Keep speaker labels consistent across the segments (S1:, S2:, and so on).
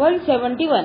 S1: 171,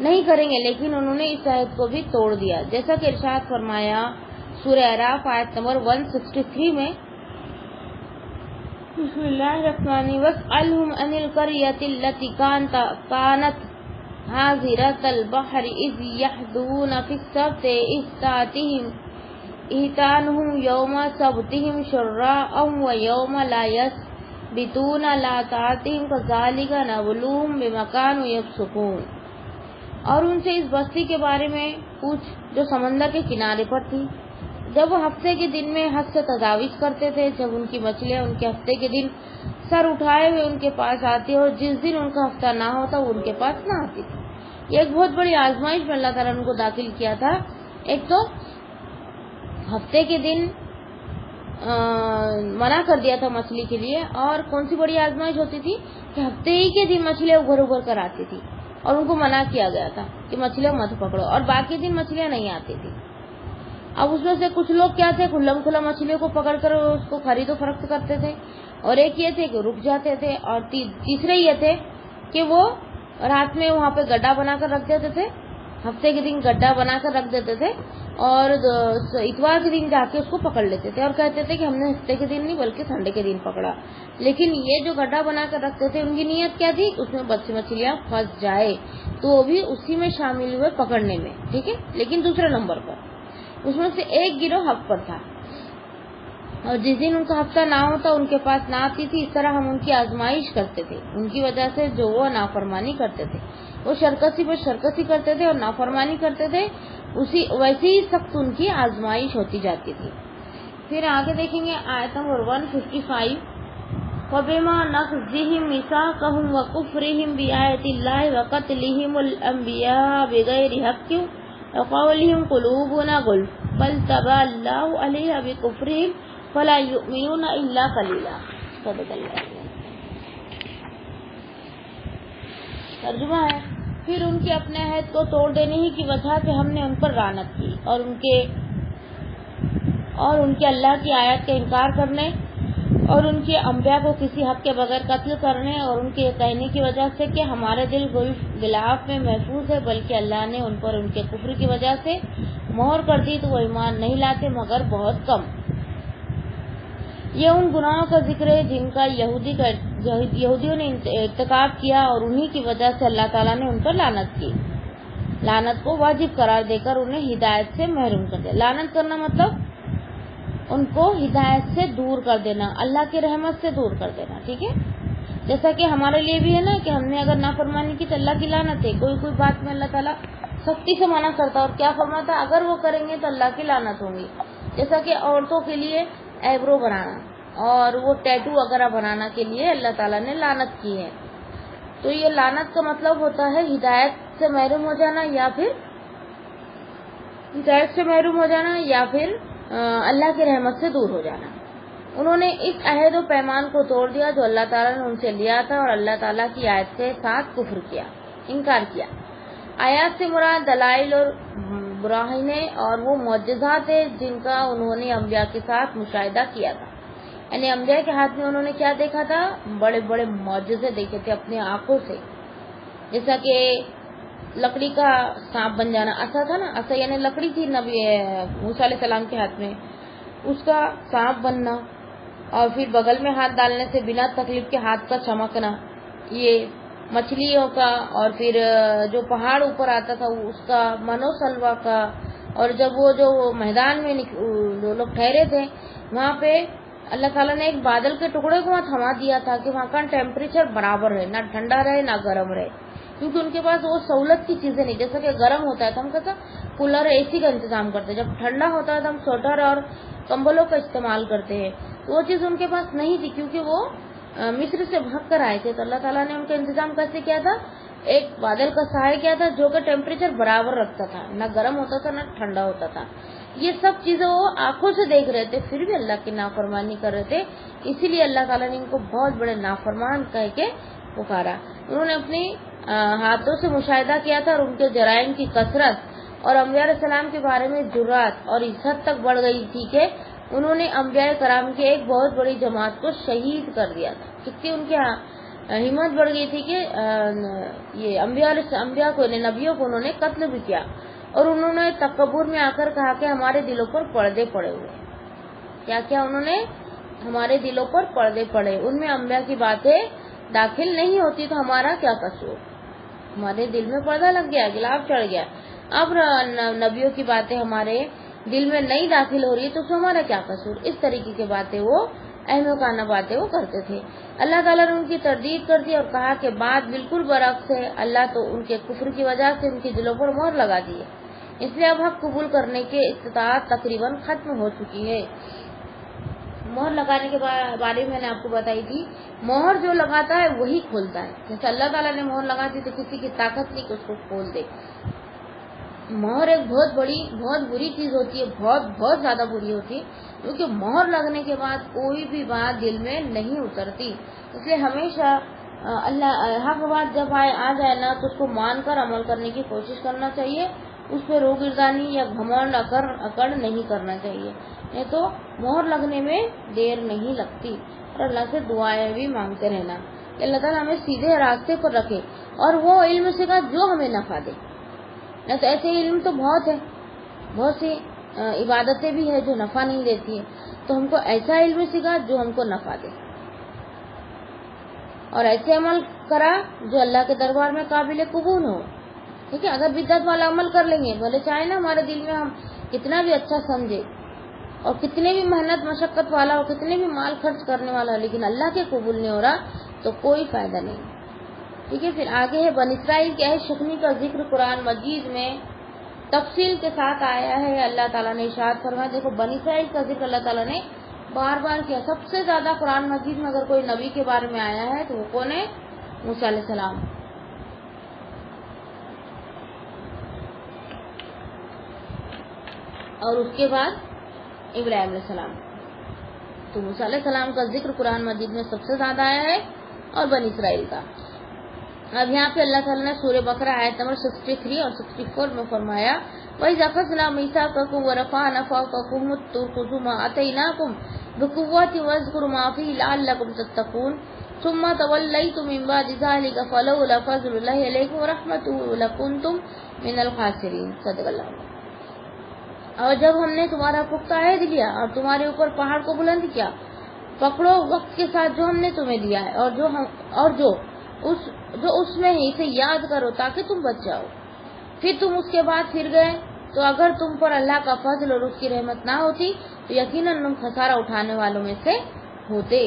S1: نہیں کریں گے، لیکن انہوں نے اس عہد کو بھی توڑ دیا، جیسا کہ ارشاد فرمایا سورہ اعراف آیت نمبر 163 میں، بسم اللہ الرحمن الرحیم، وَاسْأَلْهُمْ عَنِ الْقَرْيَةِ الَّتِي كَانَتْ حَاضِرَةَ الْبَحْرِ إِذْ يَعْدُونَ فِي السَّبْتِ إِذْ تَأْتِيهِمْ حِيتَانُهُمْ يَوْمَ سَبْتِهِمْ شُرَّاعًا وَيَوْمَ لَا يَسْبِتُونَ لَا تَأْتِيهِمْ كَذَلِكَ نَبْلُوهُمْ بِمَا كَانُوا يَفْسُقُونَ۔ اور ان سے اس بستی کے بارے میں پوچھ جو سمندر کے کنارے پر تھی، جب وہ ہفتے کے دن میں حد سے تجاوز کرتے تھے، جب ان کی مچھلیاں ان کے ہفتے کے دن سر اٹھائے ہوئے ان کے پاس آتی اور جس دن ان کا ہفتہ نہ ہوتا وہ ان کے پاس نہ آتی تھی۔ یہ ایک بہت بڑی آزمائش میں اللہ تعالیٰ نے ان کو داخل کیا تھا۔ ایک تو ہفتے کے دن منع کر دیا تھا مچھلی کے لیے، اور کون سی بڑی آزمائش ہوتی تھی کہ ہفتے ہی کے دن مچھلیاں ابھر کر آتی تھی اور ان کو منع کیا گیا تھا کہ مچھلیاں مت پکڑو، اور باقی دن مچھلیاں نہیں آتی تھی۔ اب اس میں سے کچھ لوگ کیا تھے، کھلا مچھلیوں کو پکڑ کر اس کو خرید و فروخت کرتے تھے، اور ایک یہ تھے کہ رک جاتے تھے، اور تیسرے یہ تھے کہ وہ رات میں وہاں پہ گڈھا بنا کر رکھ دیتے تھے، ہفتے کے دن گڈھا بنا کر رکھ دیتے تھے، اور اتوار کے دن جا کے اس کو پکڑ لیتے تھے اور کہتے تھے کہ ہم نے ہفتے کے دن نہیں بلکہ سنڈے کے دن پکڑا۔ لیکن یہ جو گڈھا بنا کر رکھتے تھے ان کی نیت کیا تھی، اس میں مچھلیاں پھنس جائے تو وہ بھی اسی میں شامل ہوئے پکڑنے میں، ٹھیک ہے، لیکن دوسرے نمبر پر اس میں سے ایک گروہ حق پر تھا، اور جس دن ان کا ہفتہ نہ ہوتا ان کے پاس نہ آتی تھی۔ اس طرح ہم ان کی آزمائش کرتے تھے، ان کی وجہ سے جو وہ نافرمانی کرتے تھے، وہ شرکسی پر شرکسی کرتے تھے اور نافرمانی کرتے تھے، ویسے ہی سخت ان کی آزمائش ہوتی جاتی تھی۔ پھر آگے دیکھیں گے آیت نمبر 155، وَبِمَا نَقْضِهِمْ مِيثَاقَهُمْ وَكُفْرِهِمْ بِآيَاتِ اللَّهِ وَقَتْلِهِمُ الْأَنْبِيَاءَ بِغَيْرِ حَقٍّ وَقَوْلِهِمْ قُلُوبُنَا غُلْفٌ بَلْ طَبَعَ اللَّهُ عَلَيْهَا بِكُفْرِهِمْ فَلَا يُؤْمِنُونَ إِلَّا قَلِيلًا۔ صدق اللہ۔ ترجمہ ہے، پھر ان کے اپنے عہد کو توڑ دینے ہی کی وجہ سے ہم نے ان پر لعنت کی، اور ان کے اللہ کی آیت کا انکار کرنے اور ان کے انبیاء کو کسی حق کے بغیر قتل کرنے اور ان کے کہنے کی وجہ سے کہ ہمارے دل غلاف میں محفوظ ہے، بلکہ اللہ نے ان پر ان کے کفر کی وجہ سے مہر کر دی تو وہ ایمان نہیں لاتے مگر بہت کم۔ یہ ان گناہوں کا ذکر ہے جن کا یہودیوں نے ارتکاب کیا، اور انہی کی وجہ سے اللہ تعالیٰ نے ان پر لعنت کی، لعنت کو واجب قرار دے کر انہیں ہدایت سے محروم کر دیا۔ لعنت کرنا مطلب ان کو ہدایت سے دور کر دینا، اللہ کی رحمت سے دور کر دینا، ٹھیک ہے۔ جیسا کہ ہمارے لیے بھی ہے نا کہ ہم نے اگر نافرمانی کی تو اللہ کی لعنت ہے، کوئی بات میں اللہ تعالیٰ سختی سے منع کرتا اور کیا فرماتا، اگر وہ کریں گے تو اللہ کی لعنت ہوں گی۔ جیسا کہ عورتوں کے لیے ایبرو بنانا اور وہ ٹیٹو وغیرہ بنانا کے لیے اللہ تعالیٰ نے لعنت کی ہے، تو یہ لعنت کا مطلب ہوتا ہے ہدایت سے محروم ہو جانا یا پھر اللہ کی رحمت سے دور ہو جانا۔ انہوں نے اس عہد و پیمان کو توڑ دیا جو اللہ تعالیٰ نے ان سے لیا تھا، اور اللہ تعالیٰ کی آیت کے ساتھ کفر کیا، انکار کیا۔ آیات سے مراد دلائل اور براہینے اور وہ معجزات ہیں جن کا انہوں نے انبیاء کے ساتھ مشاہدہ کیا تھا، یعنی انبیاء کے ہاتھ میں انہوں نے کیا دیکھا تھا، بڑے بڑے معجزے دیکھے تھے اپنی آنکھوں سے، جیسا کہ لکڑی کا سانپ بن جانا، ایسا تھا نا، ایسا یعنی لکڑی تھی نبی موسیٰ علیہ السلام کے ہاتھ میں، اس کا سانپ بننا، اور پھر بغل میں ہاتھ ڈالنے سے بنا تکلیف کے ہاتھ کا چمکنا، یہ مچھلیوں کا، اور پھر جو پہاڑ اوپر آتا تھا اس کا، منو سلوا کا، اور جب وہ جو میدان میں جو لوگ ٹھہرے تھے وہاں پہ اللہ تعالیٰ نے ایک بادل کے ٹکڑے کو وہاں تھما دیا تھا کہ وہاں کا ٹیمپریچر برابر رہے، نہ ٹھنڈا رہے نہ گرم رہے، کیونکہ ان کے پاس وہ سہولت کی چیزیں نہیں، جیسا کہ گرم ہوتا ہے تو ہم کہتے ہیں کولر اے سی کا انتظام کرتے ہیں، جب ٹھنڈا ہوتا ہے تو ہم سویٹر اور کمبلوں کا استعمال کرتے ہیں، تو وہ چیز ان کے پاس نہیں تھی کیونکہ وہ مصر سے بھاگ کر آئے تھے، تو اللہ تعالیٰ نے ان کا انتظام کیسے کیا تھا، ایک بادل کا سایہ کیا تھا جو کہ ٹیمپریچر برابر رکھتا تھا، نہ گرم ہوتا تھا نہ ٹھنڈا ہوتا تھا۔ یہ سب چیزیں وہ آنکھوں سے دیکھ رہے تھے، پھر بھی اللہ کی نافرمانی کر رہے تھے، اسی لیے اللہ تعالیٰ نے ان کو بہت بڑے نافرمان کہہ کے پکارا۔ انہوں نے اپنی ہاتھوں سے مشاہدہ کیا تھا، اور ان کے جرائم کی کثرت اور انبیاء علیہ السلام کے بارے میں جرات اور اس حد تک بڑھ گئی تھی کہ انہوں نے انبیاء کرام کے ایک بہت بڑی جماعت کو شہید کر دیا تھا۔ کتنی ان کے ہمت بڑھ گئی تھی کہ یہ انبیاء کو نبیوں کو انہوں نے قتل بھی کیا، اور انہوں نے تکبر میں آ کر کہا کہ ہمارے دلوں پر پردے پڑے ہوئے، کیا انہوں نے ہمارے دلوں پر پردے پڑے، ان میں انبیاء کی باتیں داخل نہیں ہوتی تو ہمارا کیا قصور، ہمارے دل میں پردہ لگ گیا، گلاف چڑھ گیا، اب نبیوں کی باتیں ہمارے دل میں نہیں داخل ہو رہی تو ہمارا کیا قصور، اس طریقے کی باتیں وہ احمقانہ باتیں وہ کرتے تھے۔ اللہ تعالیٰ نے ان کی تردید کر دی اور کہا کہ بات بالکل برعکس ہے، اللہ تو ان کے کفر کی وجہ سے ان کے دلوں پر مہر لگا دی ہے، اس لیے اب حق قبول کرنے کے استطاعت تقریباً ختم ہو چکی ہے۔ مہر لگانے کے بارے میں نے آپ کو بتائی تھی، مہر جو لگاتا ہے وہی کھولتا ہے، جیسے اللہ تعالیٰ نے مہر لگا دی تو کسی کی طاقت نہیں کہ اس کو کھول دے۔ مہر ایک بہت بری چیز ہوتی ہے، بہت زیادہ بری ہوتی ہے، کیونکہ مہر لگنے کے بعد کوئی بھی بات دل میں نہیں اترتی، اس لیے ہمیشہ حق بات جب آ جائے نا تو اس کو مان کر عمل کرنے کی کوشش کرنا چاہیے، اس پہ روگردانی یا گھمنڈ اکڑ نہیں کرنا چاہیے، نہیں تو مہر لگنے میں دیر نہیں لگتی۔ اور اللہ سے دعائیں بھی مانگتے رہنا کہ اللہ تعالیٰ ہمیں سیدھے راستے پر رکھے اور وہ علم سکھا جو ہمیں نفع دے، نہیں تو ایسے علم تو بہت سی عبادتیں بھی ہے جو نفع نہیں دیتی ہے، تو ہم کو ایسا علم سکھا جو ہم کو نفع دے، اور ایسے عمل کرا جو اللہ کے دربار میں قابل قبول ہو۔ ٹھیک ہے، اگر بدعت والا عمل کر لیں گے، بھلے چاہے نا ہمارے دل میں ہم کتنا بھی اچھا سمجھے اور کتنے بھی محنت مشقت والا اور کتنے بھی مال خرچ کرنے والا ہو، لیکن اللہ کے قبول نہیں ہو رہا تو کوئی فائدہ نہیں۔ ٹھیک ہے، پھر آگے ہے بنی اسرائیل کے عہد شکنی کا ذکر قرآن مجید میں تفصیل کے ساتھ آیا ہے۔ اللہ تعالیٰ نے ارشاد فرمایا، دیکھو بنی اسرائیل کا ذکر اللہ تعالیٰ نے بار بار کیا، سب سے زیادہ قرآن مجید میں اگر کوئی نبی کے بارے میں آیا ہے تو وہ کون ہے؟ موسیٰ علیہ السلام۔ اور اس کے بعد ابراہیم علیہ السلام، تو موسیٰ علیہ السلام کا ذکر قرآن مجید میں سب سے زیادہ آیا ہے اور بنی اسرائیل کا۔ اب یہاں پہ اللہ تعالیٰ نے سورہ بقرہ آیت نمبر 63 اور 64 میں فرمایا، وَإِذْ أَخَذْنَا مِيثَاقَكُمْ وَرَفَعْنَا فَوْقَكُمُ الطُّورَ خُذُوا مَا آتَيْنَاكُمْ بِقُوَّةٍ وَاذْكُرُوا مَا فِيهِ لَعَلَّكُمْ تَتَّقُونَ ثُمَّ تَوَلَّيْتُم مِّن بَعْدِ ذَلِكَ فَلَوْلَا فَضْلُ اللَّهِ عَلَيْكُمْ وَرَحْمَتُهُ لَكُنتُم مِّنَ الْخَاسِرِينَ۔ صدق اللہ۔ اور جب ہم نے تمہارا پختہ عہد لیا اور تمہارے اوپر پہاڑ کو بلند کیا، پکڑو وقت کے ساتھ جو ہم نے تمہیں دیا ہے اور جو اس میں ہے اسے یاد کرو تاکہ تم بچ جاؤ۔ پھر تم اس کے بعد پھر گئے تو اگر تم پر اللہ کا فضل اور اس کی رحمت نہ ہوتی تو یقیناً تم خسارہ اٹھانے والوں میں سے ہوتے۔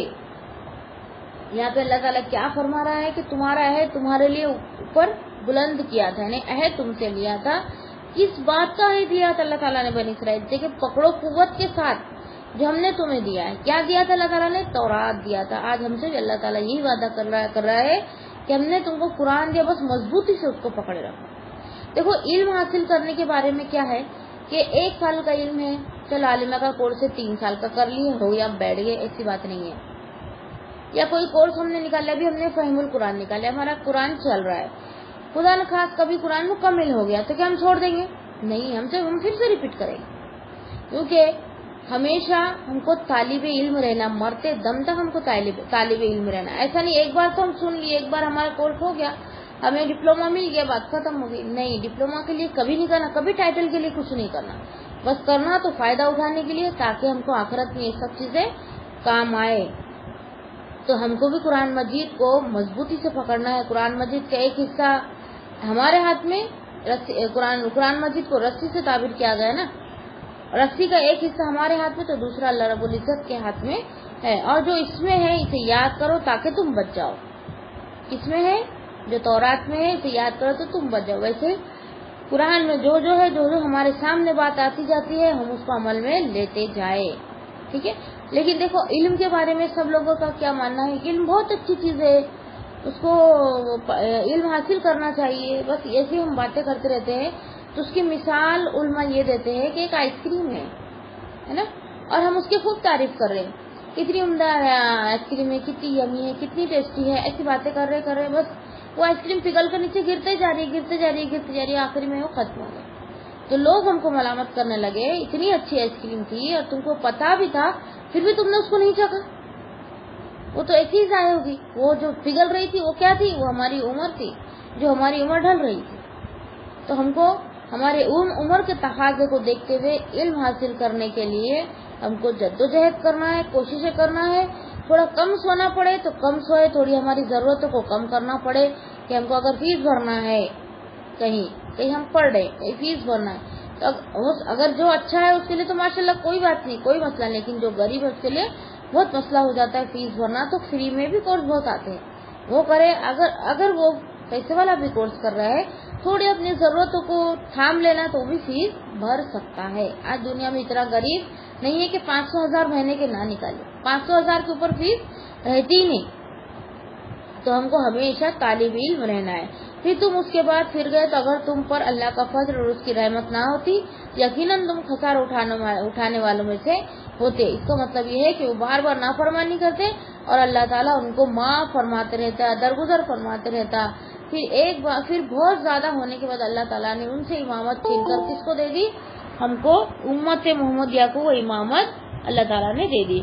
S1: یہاں پہ اللہ تعالیٰ کیا فرما رہا ہے کہ تمہارا عہد تمہارے لیے اوپر بلند کیا تھا، یعنی عہد تم سے لیا تھا۔ کس بات کا عہد لیا تھا اللہ تعالیٰ نے بنی اسرائیل سے؟ کہ پکڑو قوت کے ساتھ جو ہم نے تمہیں دیا ہے۔ کیا دیا تھا اللہ تعالیٰ نے؟ تورات دیا تھا۔ آج ہم سے بھی اللہ تعالیٰ یہی وعدہ کر رہا ہے کہ ہم نے تم کو قرآن دیا، بس مضبوطی سے اس کو پکڑے رکھو۔ دیکھو علم حاصل کرنے کے بارے میں کیا ہے کہ 1 سال کا علم ہے، چل عالمہ کا کورس ہے 3 سال کا کر لیے، ہو گیا بیٹھ گئے، ایسی بات نہیں ہے۔ یا کوئی کورس ہم نے نکالا، ابھی ہم نے فہم القرآن نکالا، ہمارا قرآن چل رہا ہے، خدا نخواست کبھی قرآن مکمل ہو گیا تو کیا ہم چھوڑ دیں گے؟ نہیں، ہم پھر سے ریپیٹ کریں گے، کیونکہ ہمیشہ ہم کو طالب علم رہنا، مرتے دم تک ہم کو طالب علم رہنا۔ ایسا نہیں ایک بار تو ہم سن لیے، ایک بار ہمارا کورس ہو گیا، ہمیں ڈپلوما مل گیا، بات ختم ہو گئی۔ نہیں، ڈپلوما کے لیے کبھی نہیں کرنا، کبھی ٹائٹل کے لیے کچھ نہیں کرنا، بس کرنا تو فائدہ اٹھانے کے لیے تاکہ ہم کو آخرت میں یہ سب چیزیں کام آئے۔ تو ہم کو بھی قرآن مجید کو مضبوطی سے پکڑنا ہے۔ قرآن مجید کا ایک حصہ ہمارے ہاتھ میں، قرآن مجید کو رسی سے تعبیر کیا گیا نا، رسی کا ایک حصہ ہمارے ہاتھ میں تو دوسرا اللہ رب العزت کے ہاتھ میں ہے، اور جو اس میں ہے اسے یاد کرو تاکہ تم بچ جاؤ۔ اس میں ہے جو تورات میں ہے اسے یاد کرو تو تم بچ جاؤ۔ ویسے قرآن میں جو ہمارے سامنے بات آتی جاتی ہے ہم اس کو عمل میں لیتے جائے، ٹھیک ہے۔ لیکن دیکھو علم کے بارے میں سب لوگوں کا کیا ماننا ہے کہ علم بہت اچھی چیز ہے، اس کو علم حاصل کرنا چاہیے، بس ایسی ہم باتیں کرتے رہتے ہیں۔ تو اس کی مثال علماء یہ دیتے ہیں کہ ایک آئس کریم ہے نا، اور ہم اس کی خوب تعریف کر رہے ہیں، کتنی عمدہ ہے آئس کریم ہے، کتنی یمی ہے، کتنی ٹیسٹی ہے، ایسی باتیں کر رہے بس وہ آئس کریم پگھل کر نیچے گرتے جا رہی ہے، آخر میں وہ ختم ہو گئی۔ تو لوگ ہم کو ملامت کرنے لگے، اتنی اچھی آئس کریم تھی اور تم کو پتا بھی تھا پھر بھی تم نے اس کو نہیں چکھا، وہ تو ایسی ہی ضائع ہوگی. وہ جو پگھل رہی تھی وہ کیا تھی؟ وہ ہماری عمر تھی جو ہماری عمر ڈھل رہی تھی. تو ہم کو ہمارے عمر کے تقاضے کو دیکھتے ہوئے علم حاصل کرنے کے لیے ہم کو جدوجہد کرنا ہے، کوششیں کرنا ہے. تھوڑا کم سونا پڑے تو کم سوئے، تھوڑی ہماری ضرورتوں کو کم کرنا پڑے کہ ہم کو اگر فیس بھرنا ہے کہیں ہم پڑھ رہے کہیں فیس بھرنا ہے تو اگر جو اچھا ہے اس کے لیے تو ماشاءاللہ کوئی بات نہیں، کوئی مسئلہ نہیں. لیکن جو غریب ہے اس کے لیے بہت مسئلہ ہو جاتا ہے فیس بھرنا. تو فری میں بھی کورس بہت آتے ہیں، وہ کرے. اگر وہ پیسے والا بھی کورس کر رہا ہے، تھوڑی اپنی ضرورتوں کو تھام لینا تو وہ بھی فیس بھر سکتا ہے. آج دنیا میں اتنا غریب نہیں ہے کہ 500,000 مہینے کے نہ نکالے. 500,000 کے اوپر فیس رہتی ہی نہیں. تو ہم کو ہمیشہ طالب علم رہنا ہے. پھر تم اس کے بعد پھر گئے تو اگر تم پر اللہ کا فضل اور اس کی رحمت نہ ہوتی یقیناً تم خسارہ اٹھانے والوں میں سے ہوتے. اس کا مطلب یہ ہے کہ وہ بار بار نافرمانی کرتے اور اللہ تعالیٰ ان کو معاف فرماتے رہتا، درگزر فرماتے رہتا. پھر بہت زیادہ ہونے کے بعد اللہ تعالیٰ نے ان سے امامت چھین کر کس کو دے دی؟ ہم کو امت محمدیہ کو وہ امامت اللہ تعالیٰ نے دے دی.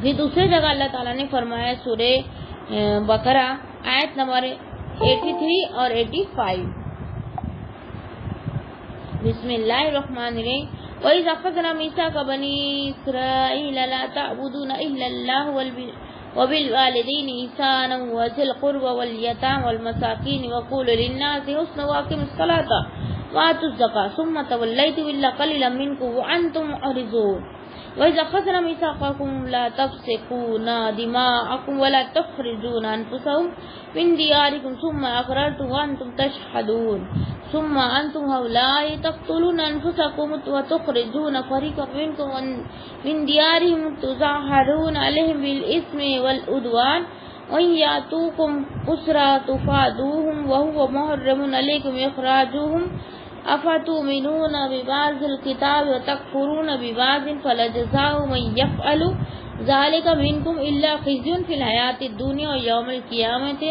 S1: پھر دوسری جگہ اللہ تعالیٰ نے فرمایا سورہ بقرہ آیت نمبر 83 اور 85. بسم اللہ الرحمن الرحیم. وَإِذْ أَخَذْنَا مِيثَاقَ بَنِي إِسْرَائِيلَ لَا تَعْبُدُونَ إِلَّا اللَّهَ وَبِالْوَالِدَيْنِ إِحْسَانًا وَذِي الْقُرْبَى وَالْيَتَامَى وَالْمَسَاكِينِ وَقُولُوا لِلنَّاسِ حُسْنًا وَأَقِيمُوا الصَّلَاةَ وَآتُوا الزَّكَاةَ ثُمَّ تَوَلَّيْتُمْ إِلَّا قَلِيلًا مِنكُمْ وَأَنْتُمْ مُعْرِضُونَ. وَإِذْ أَخَذْنَا مِيثَاقَكُمْ لَا تَسْفِكُونَ دِمَاءَكُمْ وَلَا تُخْرِجُونَ أَنفُسَكُمْ مِنْ دِيَارِكُمْ ثُمَّ أَقْرَرْتُمْ وَأَنْتُمْ تَشْهَدُونَ ثُمَّ أَنْتُمْ هَؤُلَاءِ تَقْتُلُونَ أَنفُسَكُمْ وَتُخْرِجُونَ فَرِيقًا مِنْكُمْ مِنْ دِيَارِهِمْ تُظَاهِرُونَ عَلَيْهِمْ بِالْإِثْمِ وَالْعُدْوَانِ وَإِنْ يَأْتُوكُمْ أُسْرَىٰ تُفَادُوهُمْ وَهُوَ مُحَرَّمٌ عَلَيْكُمْ إِخْرَاجُهُمْ أَفَتُؤْمِنُونَ بِبَعْضِ الْكِتَابِ وَتَكْفُرُونَ بِبَعْضٍ فَلَجَزَاءُ مَنْ يَفْعَلُ ذَلِكَ مِنْكُمْ إِلَّا خِزْيٌ فِي الْحَيَاةِ الدُّنْيَا وَيَوْمَ الْقِيَامَةِ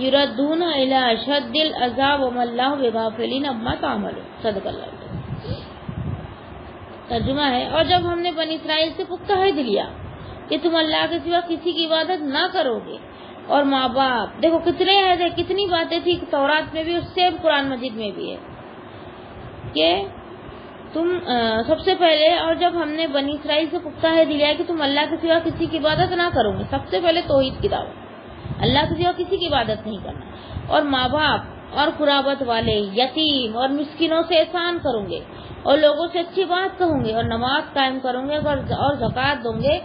S1: يُرَدُّونَ إِلَىٰ أَشَدِّ الْعَذَابِ وَمَا اللَّهُ بِغَافِلٍ عَمَّا تَعْمَلُونَ. صدق اللہ. ترجمہ ہے اور جب ہم نے بنی اسرائیل سے پختہ عہد لیا کہ تم اللہ کے سوا کسی کی عبادت نہ کرو گے اور ماں باپ، دیکھو کتنے عہد ہے، کتنی باتیں تھی تورات میں بھی اور سیم قرآن مجید میں بھی ہے کہ تم سب سے پہلے اور جب ہم نے بنی اسرائیل سے پختہ عہد لیا کہ تم اللہ کے سوا کسی کی عبادت نہ کرو گے. سب سے پہلے توحید کی دعوت، اللہ کے سوا کسی کی عبادت نہیں کرنا. اور ماں باپ اور قرابت والے، یتیم اور مسکینوں سے احسان کروں گے اور لوگوں سے اچھی بات کہوں گے اور نماز قائم کروں گے اور زکوٰۃ دوں گے.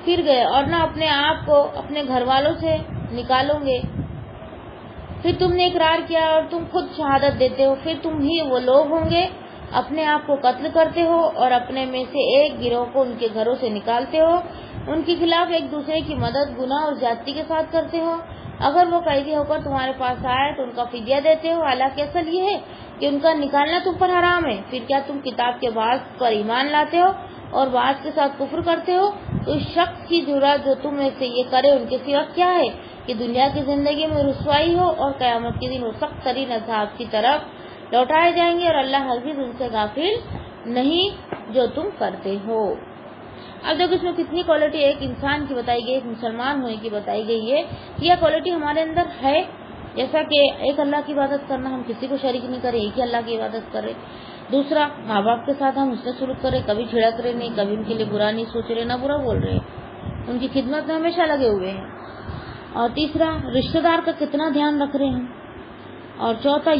S1: پھر گئے اور نہ اپنے آپ کو اپنے گھر والوں سے نکالوں گے. پھر تم نے اقرار کیا اور تم خود شہادت دیتے ہو، پھر تم ہی وہ لوگ ہوں گے اپنے آپ کو قتل کرتے ہو اور اپنے میں سے ایک گروہ کو ان کے گھروں سے نکالتے ہو، ان کے خلاف ایک دوسرے کی مدد گناہ اور زیادتی کے ساتھ کرتے ہو. اگر وہ قیدی ہو کر تمہارے پاس آئے تو ان کا فدیہ دیتے ہو، حالانکہ اصل یہ ہے کہ ان کا نکالنا تم پر حرام ہے. پھر کیا تم کتاب کے بعض پر ایمان لاتے ہو اور بعض کے ساتھ کفر کرتے ہو؟ تو اس شخص کی جرأت جو تم میں سے یہ کرے ان کے سوا کیا ہے کہ دنیا کی زندگی میں رسوائی ہو اور قیامت کے دن وہ سخت ترین عذاب کی طرف لوٹائے جائیں گے اور اللہ ہرگز ان سے غافل نہیں جو تم کرتے ہو. اب دیکھو اس میں کتنی کوالٹی ایک انسان کی بتائی گئی، ایک مسلمان ہونے کی بتائی گئی ہے کہ یہ کوالٹی ہمارے اندر ہے. جیسا کہ ایک اللہ کی عبادت کرنا، ہم کسی کو شریک نہیں کریں، ایک ہی اللہ کی عبادت کریں. دوسرا، ماں باپ کے ساتھ ہم اس نے سلوک کریں، کبھی چھڑک رہے نہیں، کبھی ان کے لیے برا نہیں سوچ رہے، نہ برا بول رہے، ان کی خدمت میں ہمیشہ لگے ہوئے ہیں. اور تیسرا، رشتہ دار کا کتنا دھیان رکھ رہے ہیں. اور چوتھا،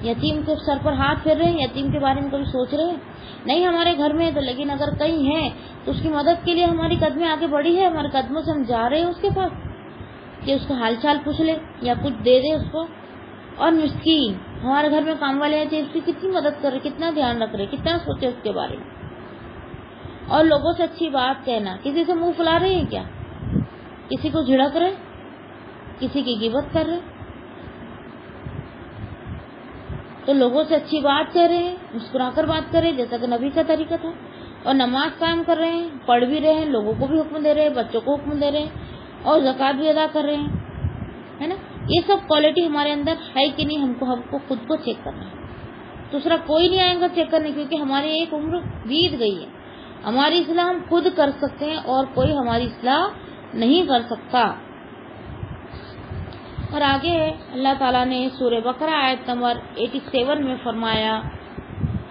S1: یتیم کے سر پر ہاتھ پھیر رہے ہیں، یتیم کے بارے میں کبھی سوچ رہے ہیں؟ نہیں ہمارے گھر میں تو، لیکن اگر کہیں ہیں تو اس کی مدد کے لیے ہماری قدمیں آگے بڑھی ہے، ہمارے قدموں سے ہم جا رہے ہیں اس کے پاس کہ اس کا حال چال پوچھ لے یا کچھ دے دے اس کو. اور مسکین، ہمارے گھر میں کام والے ہیں، اس کی کتنی مدد کر رہے، کتنا دھیان رکھ رہے، کتنا سوچے اس کے بارے میں. اور لوگوں سے اچھی بات کہنا، کسی سے منہ پھلا رہے ہیں کیا؟ کسی کو جھڑک رہے، کسی کی غیبت کر رہے، تو لوگوں سے اچھی بات کہہ رہے ہیں، مسکرا کر بات کر رہے ہیں جیسا کہ نبی کا طریقہ تھا. اور نماز قائم کر رہے ہیں، پڑھ بھی رہے ہیں، لوگوں کو بھی حکم دے رہے ہیں، بچوں کو حکم دے رہے ہیں اور زکوٰۃ بھی ادا کر رہے ہیں، ہے نا. یہ سب کوالٹی ہمارے اندر ہے کہ نہیں، ہم کو خود کو چیک کرنا ہے. دوسرا کوئی نہیں آئے گا چیک کرنے، کیونکہ ہماری ایک عمر بیت گئی ہے ہماری اصلاح ہم خود کر سکتے ہیں اور کوئی ہماری اصلاح نہیں کر سکتا. اور آگے اللہ تعالیٰ نے سورہ بقرہ آیت نمبر 87 میں فرمایا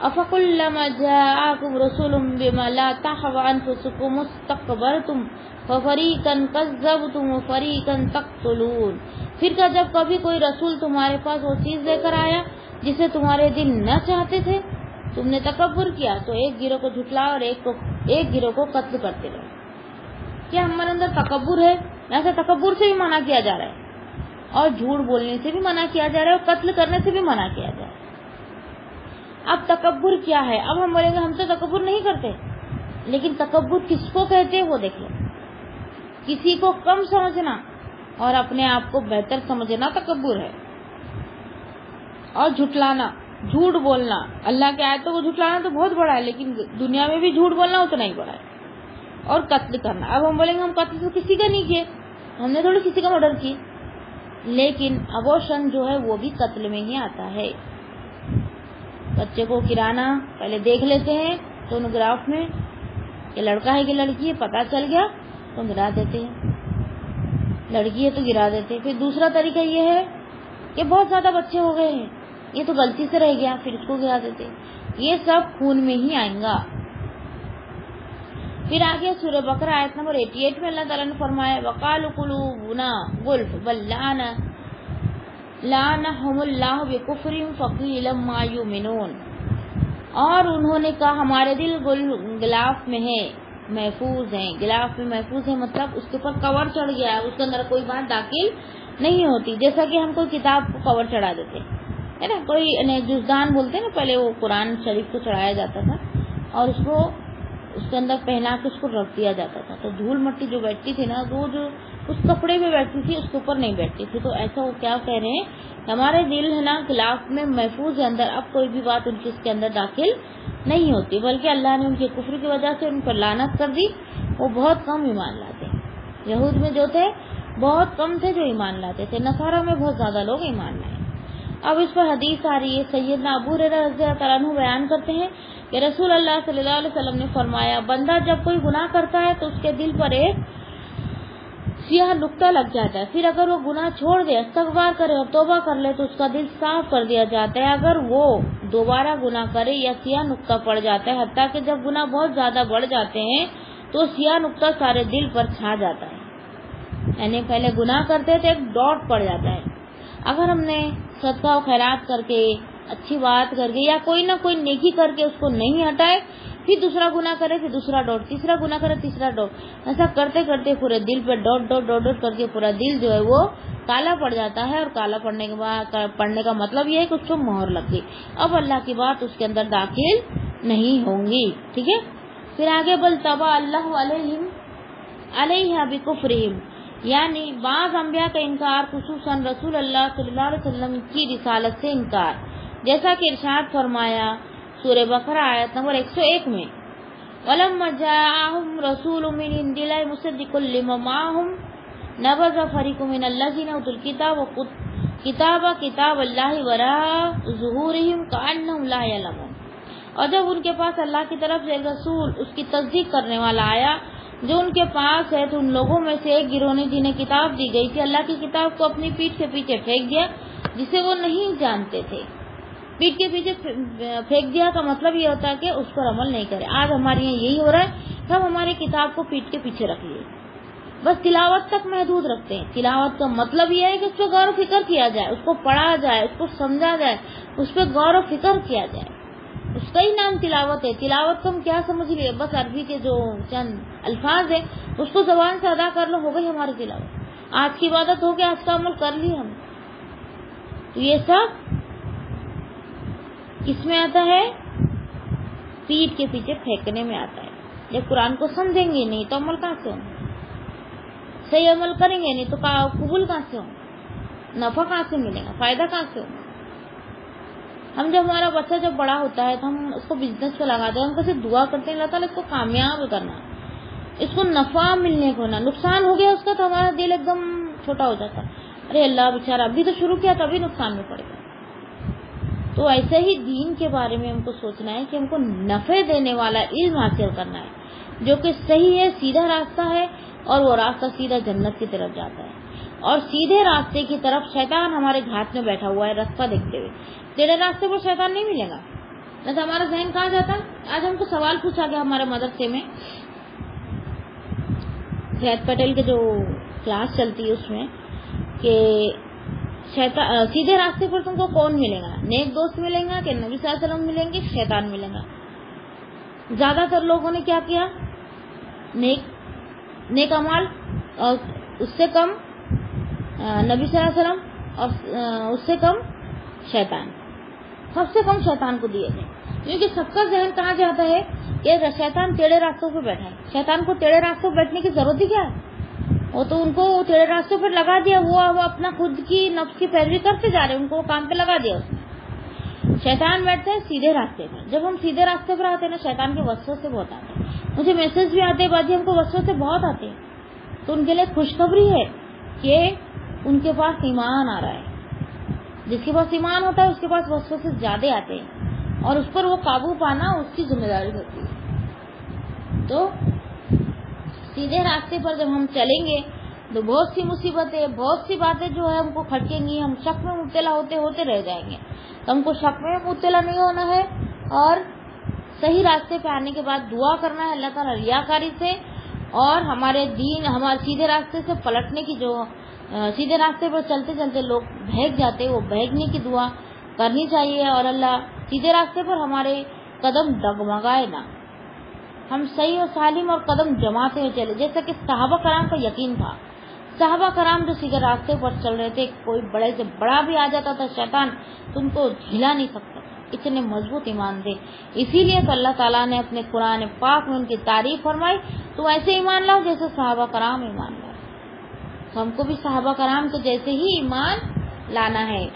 S1: أَفَكُلَّمَا جَاءَكُمْ رَسُولٌ بِمَا لَا تَهْوَىٰ أَنفُسُكُمُ اسْتَكْبَرْتُمْ فَفَرِيقًا كَذَّبْتُمْ وَفَرِيقًا تَقْتُلُونَ. پھر کا جب کبھی کوئی رسول تمہارے پاس وہ چیز لے کر آیا جسے تمہارے دل نہ چاہتے تھے، تم نے تکبر کیا تو ایک گروہ کو جھٹلا اور ایک گروہ کو قتل کرتے رہے. کیا ہمارے اندر تکبر ہے؟ ایسا تکبر سے بھی منع کیا جا رہا ہے اور جھوٹ بولنے سے بھی منع کیا جا رہا ہے اور قتل کرنے سے بھی منع کیا جا رہا ہے. اب تکبر کیا ہے؟ اب ہم بولیں گے ہم تو تکبر نہیں کرتے، لیکن تکبر کس کو کہتے ہیں وہ دیکھ لیں. کسی کو کم سمجھنا اور اپنے آپ کو بہتر سمجھنا تکبر ہے. اور جھٹلانا، جھوٹ بولنا، اللہ کے آیتوں کو جھٹلانا تو بہت بڑا ہے، لیکن دنیا میں بھی جھوٹ بولنا اتنا ہی بڑا ہے. اور قتل کرنا، اب ہم بولیں گے ہم قتل تو کسی کا نہیں کیے، ہم نے تھوڑی کسی کا مرڈر کیے، لیکن ابورشن جو ہے وہ بھی قتل میں ہی آتا ہے. بچے کو گرانا پہلے دیکھ لیتے ہیں سونوگراف میں کہ لڑکا ہے کہ لڑکی ہے، پتہ چل گیا تو گرا دیتے ہیں، لڑکی ہے تو گرا دیتے ہیں. پھر دوسرا طریقہ یہ ہے کہ بہت زیادہ بچے ہو گئے ہیں، یہ تو غلطی سے رہ گیا، پھر اس کو گرا دیتے ہیں. یہ سب خون میں ہی آئیں گا. پھر آگے سورہ بقرہ آیت نمبر 88 میں اللہ تعالیٰ نے فرمایا وَقَالُوا قُلُوبُنَا غُلْفٌ بَل لَعَنَهُمُ اللَّهُ بِكُفْرِهِمْ فَقَلِيلًا مَا يُؤْمِنُونَ. اور انہوں نے کہا ہمارے دل غلاف میں ہے، محفوظ ہیں. غلاف میں محفوظ ہے مطلب اس کے اوپر کور چڑھ گیا ہے، اس کے اندر کوئی بات داخل نہیں ہوتی. جیسا کہ ہم کوئی کتاب کو کور چڑھا دیتے ہے نا، کوئی جزدان بولتے ہیں نا، پہلے وہ قرآن شریف کو چڑھایا جاتا تھا اور اس کے اندر پہنا کے اس کو رکھ دیا جاتا تھا، تو دھول مٹی جو بیٹھتی تھی نا وہ جو اس کپڑے میں بیٹھتی تھی اس کے اوپر نہیں بیٹھتی تھی. تو ایسا وہ کیا کہہ رہے ہیں، ہمارے دل ہے نا غلاف میں محفوظ ہے اندر، اب کوئی بھی بات ان کی اس کے اندر داخل نہیں ہوتی، بلکہ اللہ نے ان کے کفر کی وجہ سے ان پر لعنت کر دی. وہ بہت کم ایمان لاتے ہیں. یہود میں جو تھے بہت کم تھے جو ایمان لاتے تھے، نصارہ میں بہت زیادہ لوگ ایمان لائے. اب اس پر حدیث آ رہی ہے، سیدنا ابو ہریرہ رضی اللہ تعالیٰ عنہ بیان کرتے ہیں کہ رسول اللہ صلی اللہ علیہ وسلم نے فرمایا بندہ جب کوئی گناہ کرتا ہے تو اس کے دل پر ایک سیاہ نقطہ لگ جاتا ہے، پھر اگر وہ گناہ چھوڑ دے، استغفار کرے اور توبہ کر لے تو اس کا دل صاف کر دیا جاتا ہے. اگر وہ دوبارہ گناہ کرے یا سیاہ نقطہ پڑ جاتا ہے، حتیٰ کہ جب گناہ بہت زیادہ بڑھ جاتے ہیں تو سیاہ نقطہ سارے دل پر چھا جاتا ہے. یعنی پہلے گناہ کرتے تھے ایک ڈاٹ پڑ جاتا ہے، اگر ہم نے صدقہ و خیرات کر کے، اچھی بات کر کے یا کوئی نہ کوئی نیکی کر کے اس کو نہیں ہٹائے، پھر دوسرا گناہ کرے، پھر دوسرا ڈاٹ، تیسرا گناہ کرے، تیسرا ڈاٹ، ایسا کرتے کرتے پورے دل پہ ڈاٹ ڈاٹ ڈاٹ ڈاٹ کر کے پورا دل جو ہے وہ کالا پڑ جاتا ہے. اور کالا پڑنے کے بعد پڑنے کا مطلب یہ ہے کہ اس کو مہر لگ گئی، اب اللہ کی بات اس کے اندر داخل نہیں ہوں گی. ٹھیک ہے. پھر آگے بل طبع اللہ علیہ بکفرہم، یعنی بعض انبیاء کا انکار، خصوصاً رسول اللہ صلی اللہ علیہ وسلم کی رسالت سے انکار، جیسا کہ ارشاد فرمایا سورہ بقرہ آیت نمبر 101 میں وَلَمَّا جَاءَهُمْ رَسُولٌ مِّنْ عِندِ اللَّهِ مُصَدِّقٌ لِّمَا مَعَهُمْ نَبَذَ فَرِيقٌ مِّنَ الَّذِينَ أُوتُوا الْكِتَابَ كِتَابَ اللَّهِ وَرَاءَ ظُهُورِهِمْ كَأَنَّهُمْ لَا يَعْلَمُونَ. اور جب ان کے پاس اللہ کی طرف سے ایک رسول، اس کی تصدیق کرنے والا آیا جو ان کے پاس ہے، تو ان لوگوں میں سے ایک گروہ نے جنہیں کتاب دی گئی تھی اللہ کی کتاب کو اپنی پیٹھ سے پیچھے پھینک دیا جسے وہ نہیں جانتے تھے. پیٹھ کے پیچھے پھینک دیا کا مطلب یہ ہوتا ہے کہ اس پر عمل نہیں کرے. آج ہمارے یہاں یہی ہو رہا ہے، ہم ہماری کتاب کو پیٹھ کے پیچھے رکھ لیے، بس تلاوت تک محدود رکھتے ہیں. تلاوت کا مطلب یہ ہے کہ اس پہ غور و فکر کیا جائے، اس کو پڑھا جائے، اس کو سمجھا جائے، اس پہ غور و فکر کیا جائے. اس کا ہی نام تلاوت ہے. تلاوت کو ہم کیا سمجھ لیے، بس عربی کے جو چند الفاظ ہیں اس کو زبان سے ادا کر لو، ہو گئی ہماری تلاوت. آج کی عبادت ہو گیا، آج کا عمل کر لی ہم. تو یہ سب کس میں آتا ہے؟ پیٹھ کے پیچھے پھینکنے میں آتا ہے. جب قرآن کو سمجھیں گے نہیں تو عمل کہاں سے ہوں، صحیح عمل کریں گے نہیں تو قبول کہاں سے ہوں، نفع کہاں سے ملے گا، فائدہ کہاں سے ہوں. ہم جب ہمارا بچہ جب بڑا ہوتا ہے تو ہم اس کو بزنس پہ لگاتے ہیں، ہم کیسے دعا کرتے ہیں اللہ تعالیٰ اس کو کامیاب کرنا، اس کو نفع ملنے کو نہ نقصان ہو گیا اس کا تو ہمارا دل ایک دم چھوٹا ہو جاتا ہے. ارے اللہ بیچارہ ابھی تو شروع کیا تھا، ابھی نقصان میں پڑ گیا. تو ایسے ہی دین کے بارے میں ہم کو سوچنا ہے کہ ہم کو نفع دینے والا علم حاصل کرنا ہے جو کہ صحیح ہے، سیدھا راستہ ہے، اور وہ راستہ سیدھا جنت کی طرف جاتا ہے. اور سیدھے راستے کی طرف شیطان ہمارے گھاٹ میں بیٹھا ہوا ہے راستہ دیکھتے ہوئے. ٹیڑھے راستے پر شیطان نہیں ملے گا. نہ تو ہمارا ذہن کہاں جاتا ہے. آج ہم کو سوال پوچھا گیا ہمارے مدرسے میں، سید پٹیل کے جو کلاس چلتی ہے اس میں، کہ سیدھے راستے پر تم کو کون ملے گا، نیک دوست ملیں گا کہ نبی صلی اللہ علیہ وسلم ملیں گے، شیطان ملے گا. زیادہ تر لوگوں نے کیا کیا، نیک اعمال، اور اس سے کم نبی صلی اللہ علیہ وسلم، اور اس سے کم شیطان. سب سے کم شیطان کو دیے تھے، کیونکہ سب کا ذہن کہاں جاتا ہے کہ شیطان ٹیڑھے راستوں پہ بیٹھا ہے. شیطان کو ٹیڑھے راستوں پہ بیٹھنے کی ضرورت ہی کیا ہے، وہ تو ان کو ٹیڑھے راستوں پر لگا دیا. وہ اپنا خود کی نفس کی پیروی کرتے جا رہے ہیں، ان کو کام پہ لگا دیا اس نے. شیطان بیٹھتے ہیں سیدھے راستے پر. جب ہم سیدھے راستے پر آتے ہیں نا، شیطان کے وسوسے بہت آتے ہیں. مجھے میسج بھی آتے ہیں، باجی ہم کو وسوسے بہت آتے ہیں. تو ان کے لیے خوشخبری ہے کہ ان کے پاس ایمان آ رہا ہے. جس کے پاس ایمان ہوتا ہے اس کے پاس وسوسے زیادہ آتے ہیں، اور اس پر وہ قابو پانا اس کی ذمہ داری ہوتی ہے. تو سیدھے راستے پر جب ہم چلیں گے تو بہت سی مصیبتیں، بہت سی باتیں جو ہے ہم کو کھٹکیں گی. ہم شک میں مبتلا ہوتے رہ جائیں گے. تو ہم کو شک میں مبتلا نہیں ہونا ہے، اور صحیح راستے پہ آنے کے بعد دعا کرنا ہے اللہ تعالیٰ ریاکاری سے، اور ہمارے دین، ہمارے سیدھے راستے سے پلٹنے کی، جو سیدھے راستے پر چلتے چلتے لوگ بہک جاتے، وہ بہکنے کی دعا کرنی چاہیے. اور اللہ سیدھے راستے پر ہمارے قدم ڈگمگائے نہ، ہم صحیح و سالم اور قدم جماتے ہوئے چلے، جیسا کہ صحابہ کرام کا یقین تھا. صحابہ کرام جو سیدھے راستے پر چل رہے تھے، کوئی بڑے سے بڑا بھی آ جاتا تھا شیطان تو ان کو ہلا نہیں سکتا، اتنے مضبوط ایمان تھے. اسی لیے تو اللہ تعالیٰ نے اپنے قرآن پاک میں ان کی تعریف فرمائی، تو ایسے ایمان لاؤ جیسے صحابہ کرام ایمان لائے. تو ہم کو بھی صحابہ کرام کے جیسے ہی ایمان لانا ہے.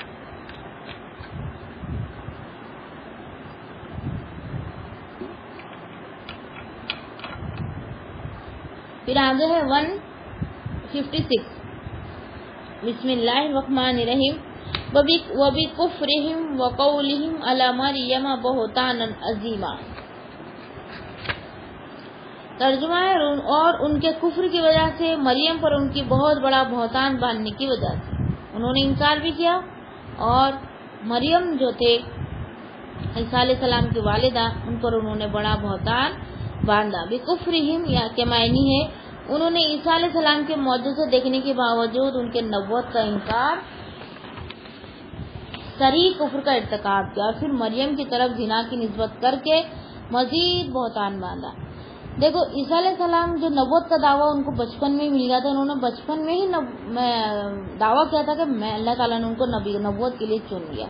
S1: پھر آگے ہے 156. بسم اللہ الرحمن الرحیم. وَبِكُفْرِهِمْ وَقَوْلِهِمْ عَلَى مَرْيَمَ بُهْتَانًا عَظِيمًا. ترجمہ ہے، اور ان کے کفر کی وجہ سے مریم پر ان کی بہت بڑا بہتان باندھنے کی وجہ سے انہوں نے انکار بھی کیا. اور مریم جو تھے عیسیٰ علیہ السلام کی والدہ، ان پر انہوں نے بڑا بہتان باندھا. بِكُفْرِهِمْ یا کے معنی ہے انہوں نے عیسیٰ علیہ السلام کے معجزے دیکھنے کے باوجود ان کے نبوت کا انکار، صریح کفر کا ارتکاب کیا، اور پھر مریم کی طرف زنا کی نسبت کر کے مزید بہتان باندھا. دیکھو عیسیٰ علیہ السلام جو نبوت کا دعویٰ ان کو بچپن میں مل گیا تھا، انہوں نے بچپن میں ہی دعویٰ کیا تھا کہ میں اللہ تعالیٰ نے ان کو نبوت کے لیے چن لیا.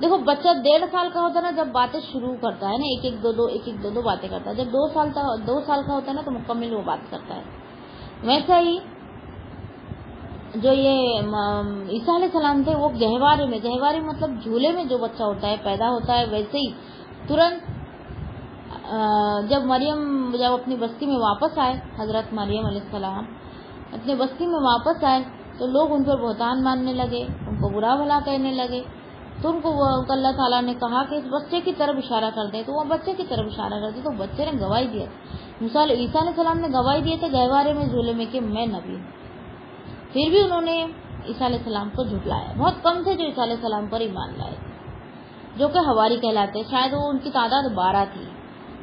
S1: دیکھو بچہ 1.5 سال کا ہوتا ہے نا، جب باتیں شروع کرتا ہے نا، ایک دو باتیں کرتا ہے. جب 2 سال کا ہوتا ہے نا تو مکمل وہ بات کرتا ہے. ویسا ہی جو یہ عیسیٰ علیہ السلام تھے، وہ گہوارے مطلب جھولے میں جو بچہ ہوتا ہے پیدا ہوتا ہے، ویسے ہی ترنت جب مریم اپنی بستی میں واپس آئے، حضرت مریم علیہ السلام اپنی بستی میں واپس آئے تو لوگ ان پر بہتان ماننے لگے، ان کو برا بھلا کہنے لگے. تو ان کو اللہ تعالیٰ نے کہا کہ اس بچے کی طرف اشارہ کر دیں. تو وہ بچے کی طرف اشارہ کر دی تو بچے نے گواہی دیا. عیسیٰ علیہ السلام نے گواہی دیے تھے گہوارے میں جھولے میں کہ میں نبی ہوں. پھر بھی انہوں نے عیسیٰ علیہ السلام کو جھٹلایا. بہت کم تھے جو عیسیٰ علیہ السلام پر ایمان لائے، جو کہ حواری کہلاتے. شاید وہ ان کی تعداد 12 تھی.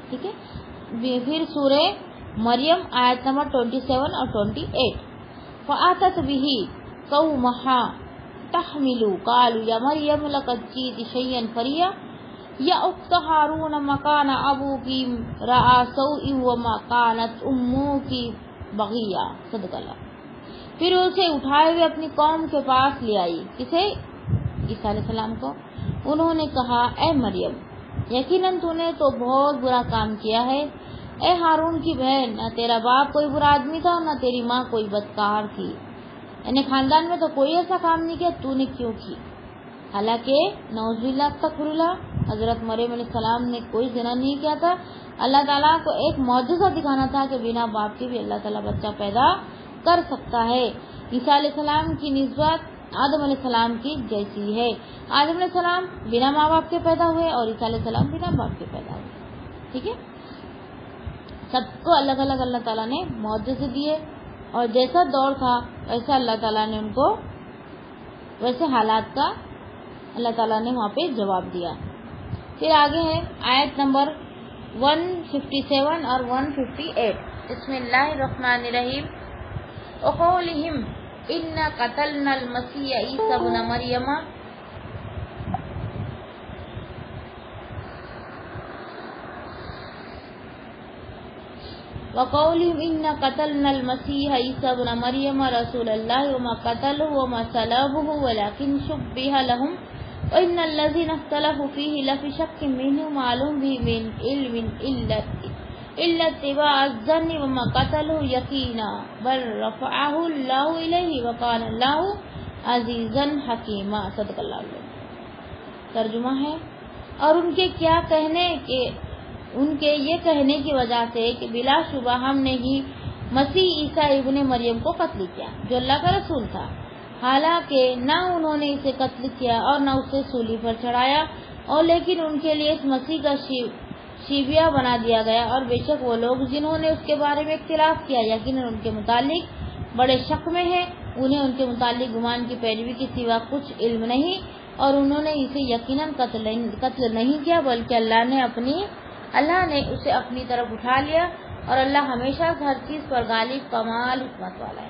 S1: ٹھیک ہے. پھر سورہ مریم آیت نمبر 27 اور 28. فَآتَتْ بِهِ قَوْمَهَا تَحْمِلُهُ قَالُوا يَا مَرْيَمُ لَقَدْ جِئْتِ شَيْئًا فَرِيًّا يَا أُخْتَ هَارُونَ مَا كَانَ أَبُوكِ امْرَأَ سَوْءٍ وَمَا كَانَتْ أُمُّكِ بَغِيًّا. صدق اللہ. پھر اسے اٹھائے ہوئے اپنی قوم کے پاس لے آئی. کسے؟ عیسیٰ علیہ السلام کو. انہوں نے کہا اے مریم، یقیناً تو نے تو بہت برا کام کیا ہے. اے ہارون کی بہن، نہ تیرا باپ کوئی برا آدمی تھا اور نہ تیری ماں کوئی بدکار تھی. یعنی خاندان میں تو کوئی ایسا کام نہیں کیا، تو نے کیوں کی؟ حالانکہ نعوذ باللہ استغفر اللہ، حضرت مریم علیہ السلام نے کوئی زنا نہیں کیا تھا. اللہ تعالیٰ کو ایک معجزہ دکھانا تھا کہ بنا باپ کے بھی اللہ تعالیٰ بچہ پیدا کر سکتا ہے. عیسیٰ علیہ السلام کی نسبت آدم علیہ السلام کی جیسی ہے. آدم علیہ السلام بنا ماں باپ کے پیدا ہوئے اور عیسیٰ علیہ السلام بنا باپ کے پیدا ہوئے. ٹھیک ہے, سب کو الگ الگ اللہ تعالیٰ نے معجزے دیے اور جیسا دور تھا ویسا اللہ تعالیٰ نے ان کو ویسے حالات کا اللہ تعالیٰ نے وہاں پہ جواب دیا. پھر آگے ہے آیت نمبر 157 اور 158. بسم اللہ الرحمن الرحیم. وقولہم انا قتلنا المسیح عیسی ابن مریم وقولهم إنا قتلنا المسيح عيسى ابن مريم رسول الله وما قتلوه وما صلبوه ولكن شبه لهم وإن الذين اختلفوا فيه لفي شك منه ما لهم به من علم إلا اتباع الظن وما قتلوه يقينا بل رفعه الله إليه وكان الله عزيزا حكيما. صدق اللہ علیہ. ترجمہ ہے اور ان کے کیا کہنے کہ ان کے یہ کہنے کی وجہ سے کہ بلا شبہ ہم نے ہی مسیح عیسیٰ ابن مریم کو قتل کیا جو اللہ کا رسول تھا, حالانکہ نہ انہوں نے اسے قتل کیا اور نہ اسے سولی پر چڑھایا, اور لیکن ان کے لیے اس مسیح کا شیبیہ بنا دیا گیا. اور بے شک وہ لوگ جنہوں نے اس کے بارے میں اختلاف کیا یقیناً ان کے متعلق بڑے شک میں ہیں, انہیں ان کے متعلق گمان کی پیروی کے سوا کچھ علم نہیں, اور انہوں نے اسے یقیناً قتل نہیں کیا بلکہ اللہ نے اسے اپنی طرف اٹھا لیا, اور اللہ ہمیشہ ہر چیز پر غالب کمال حکمت والا ہے.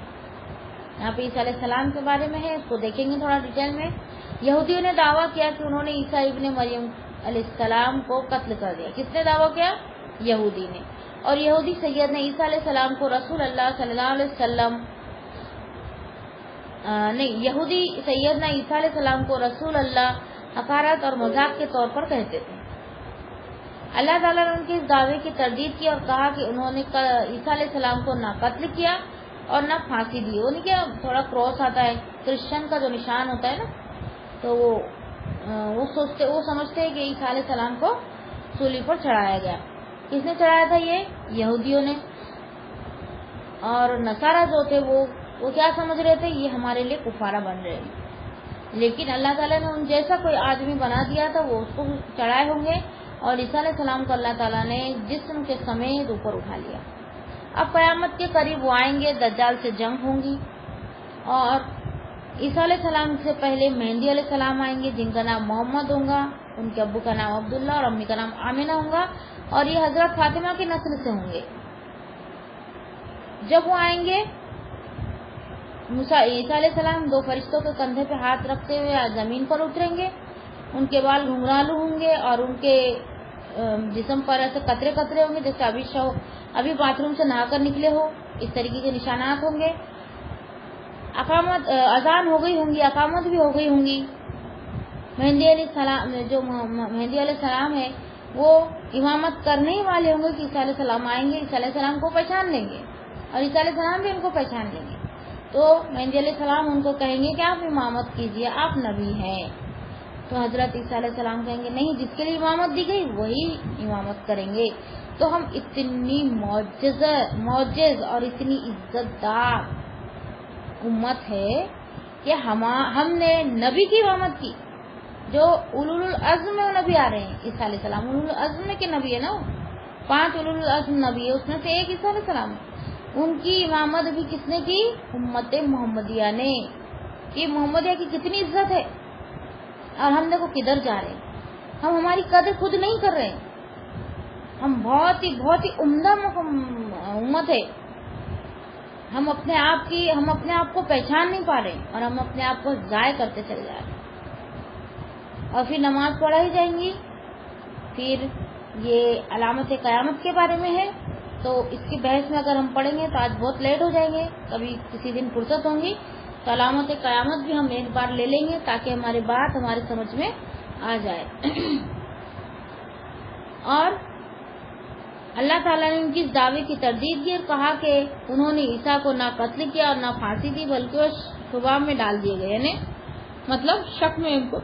S1: یہاں پہ عیسیٰ علیہ السلام کے بارے میں ہے, اس کو دیکھیں گے تھوڑا ڈیٹیل میں. یہودیوں نے دعویٰ کیا کہ انہوں نے عیسیٰ ابن مریم علیہ السلام کو قتل کر دیا. کس نے دعویٰ کیا؟ یہودی نے. اور یہودی سید نے عیسیٰ علیہ السلام کو رسول اللہ صلی اللہ علیہ وسلم یہودی سید نے عیسیٰ علیہ السلام کو رسول اللہ حقارت اور مذاق کے طور پر کہتے تھے. اللہ تعالیٰ نے ان کے اس دعوے کی تردید کی اور کہا کہ انہوں نے عیسیٰ علیہ السلام کو نہ قتل کیا اور نہ پھانسی دی. وہ نہیں کیا تھوڑا کراس آتا ہے کرسچن کا جو نشان ہوتا ہے نا, تو وہ سمجھتے ہیں کہ عیسیٰ علیہ السلام کو سولی پر چڑھایا گیا. کس نے چڑھایا تھا؟ یہ یہودیوں نے. اور نصارہ جو تھے وہ کیا سمجھ رہے تھے؟ یہ ہمارے لیے کفارہ بن رہے ہیں. لیکن اللہ تعالیٰ نے ان جیسا کوئی آدمی بنا دیا تھا, وہ اس کو چڑھائے ہوں گے, اور عیسیٰ علیہ السلام کو اللہ تعالیٰ نے جسم کے سمیت اوپر اٹھا لیا. اب قیامت کے قریب وہ آئیں گے, دجال سے جنگ ہوں گی, اور عیسیٰ علیہ السلام سے پہلے مہدی علیہ السلام آئیں گے جن کا نام محمد ہوگا, ان کے ابو کا نام عبداللہ اور امی کا نام آمنہ ہوگا, اور یہ حضرت فاطمہ کی نسل سے ہوں گے. جب وہ آئیں گے عیسیٰ علیہ السلام دو فرشتوں کے کندھے پہ ہاتھ رکھتے ہوئے زمین پر اتریں گے. ان کے بال گھنگرالو ہوں گے اور ان کے جسم پر ایسے قطرے قطرے ہوں گے جیسے ابھی باتھ روم سے نہا کر نکلے ہو, اس طریقے کے نشانات ہوں گے. اذان ہو گئی ہوں گی, اقامت بھی ہو گئی ہوں گی. مہدی علیہ السلام جو مہدی علیہ السلام ہے وہ امامت کرنے ہی والے ہوں گے کہ عیسیٰ علیہ السلام آئیں گے, عیسیٰ علیہ السلام کو پہچان لیں گے اور عیسیٰ علیہ السلام بھی ان کو پہچان لیں گے. تو مہدی علیہ السلام ان کو کہیں گے کہ آپ امامت کیجئے, آپ نبی ہیں. تو حضرت عیسیٰ علیہ السلام کہیں گے نہیں, جس کے لیے امامت دی گئی وہی امامت کریں گے. تو ہم اتنی معجز اور اتنی عزت دار امت ہے کہ ہم نے نبی کی امامت کی جو اولو العزم میں نبی آ رہے ہیں. عیسیٰ علیہ السلام اولو العزم میں کے نبی ہے نا, 5 اولو العزم نبی ہے, اس میں سے ایک عیسیٰ علیہ السلام ہے. ان کی امامت بھی کس نے کی؟ امت محمدیہ نے. کہ محمدیہ کی کتنی عزت ہے, اور ہم دیکھو کدھر جا رہے ہیں. ہم ہماری قدر خود نہیں کر رہے, ہم بہت ہی عمدہ امت ہے. ہم اپنے آپ کو پہچان نہیں پا رہے اور ہم اپنے آپ کو ضائع کرتے چلے جا رہے ہیں. اور پھر نماز پڑھائی جائیں گی. پھر یہ علامت قیامت کے بارے میں ہے, تو اس کی بحث میں اگر ہم پڑھیں گے تو آج بہت لیٹ ہو جائیں گے, کبھی کسی دن فرصت ہوں گی تو علامت قیامت بھی ہم ایک بار لے لیں گے تاکہ ہماری بات ہمارے سمجھ میں آ جائے. اور اللہ تعالیٰ نے ان کی اس دعوے کی تردید کی اور کہا کہ انہوں نے عیسیٰ کو نہ قتل کیا اور نہ پھانسی دی بلکہ وہ شبہ میں ڈال دیے گئے, یعنی مطلب شک میں ان کو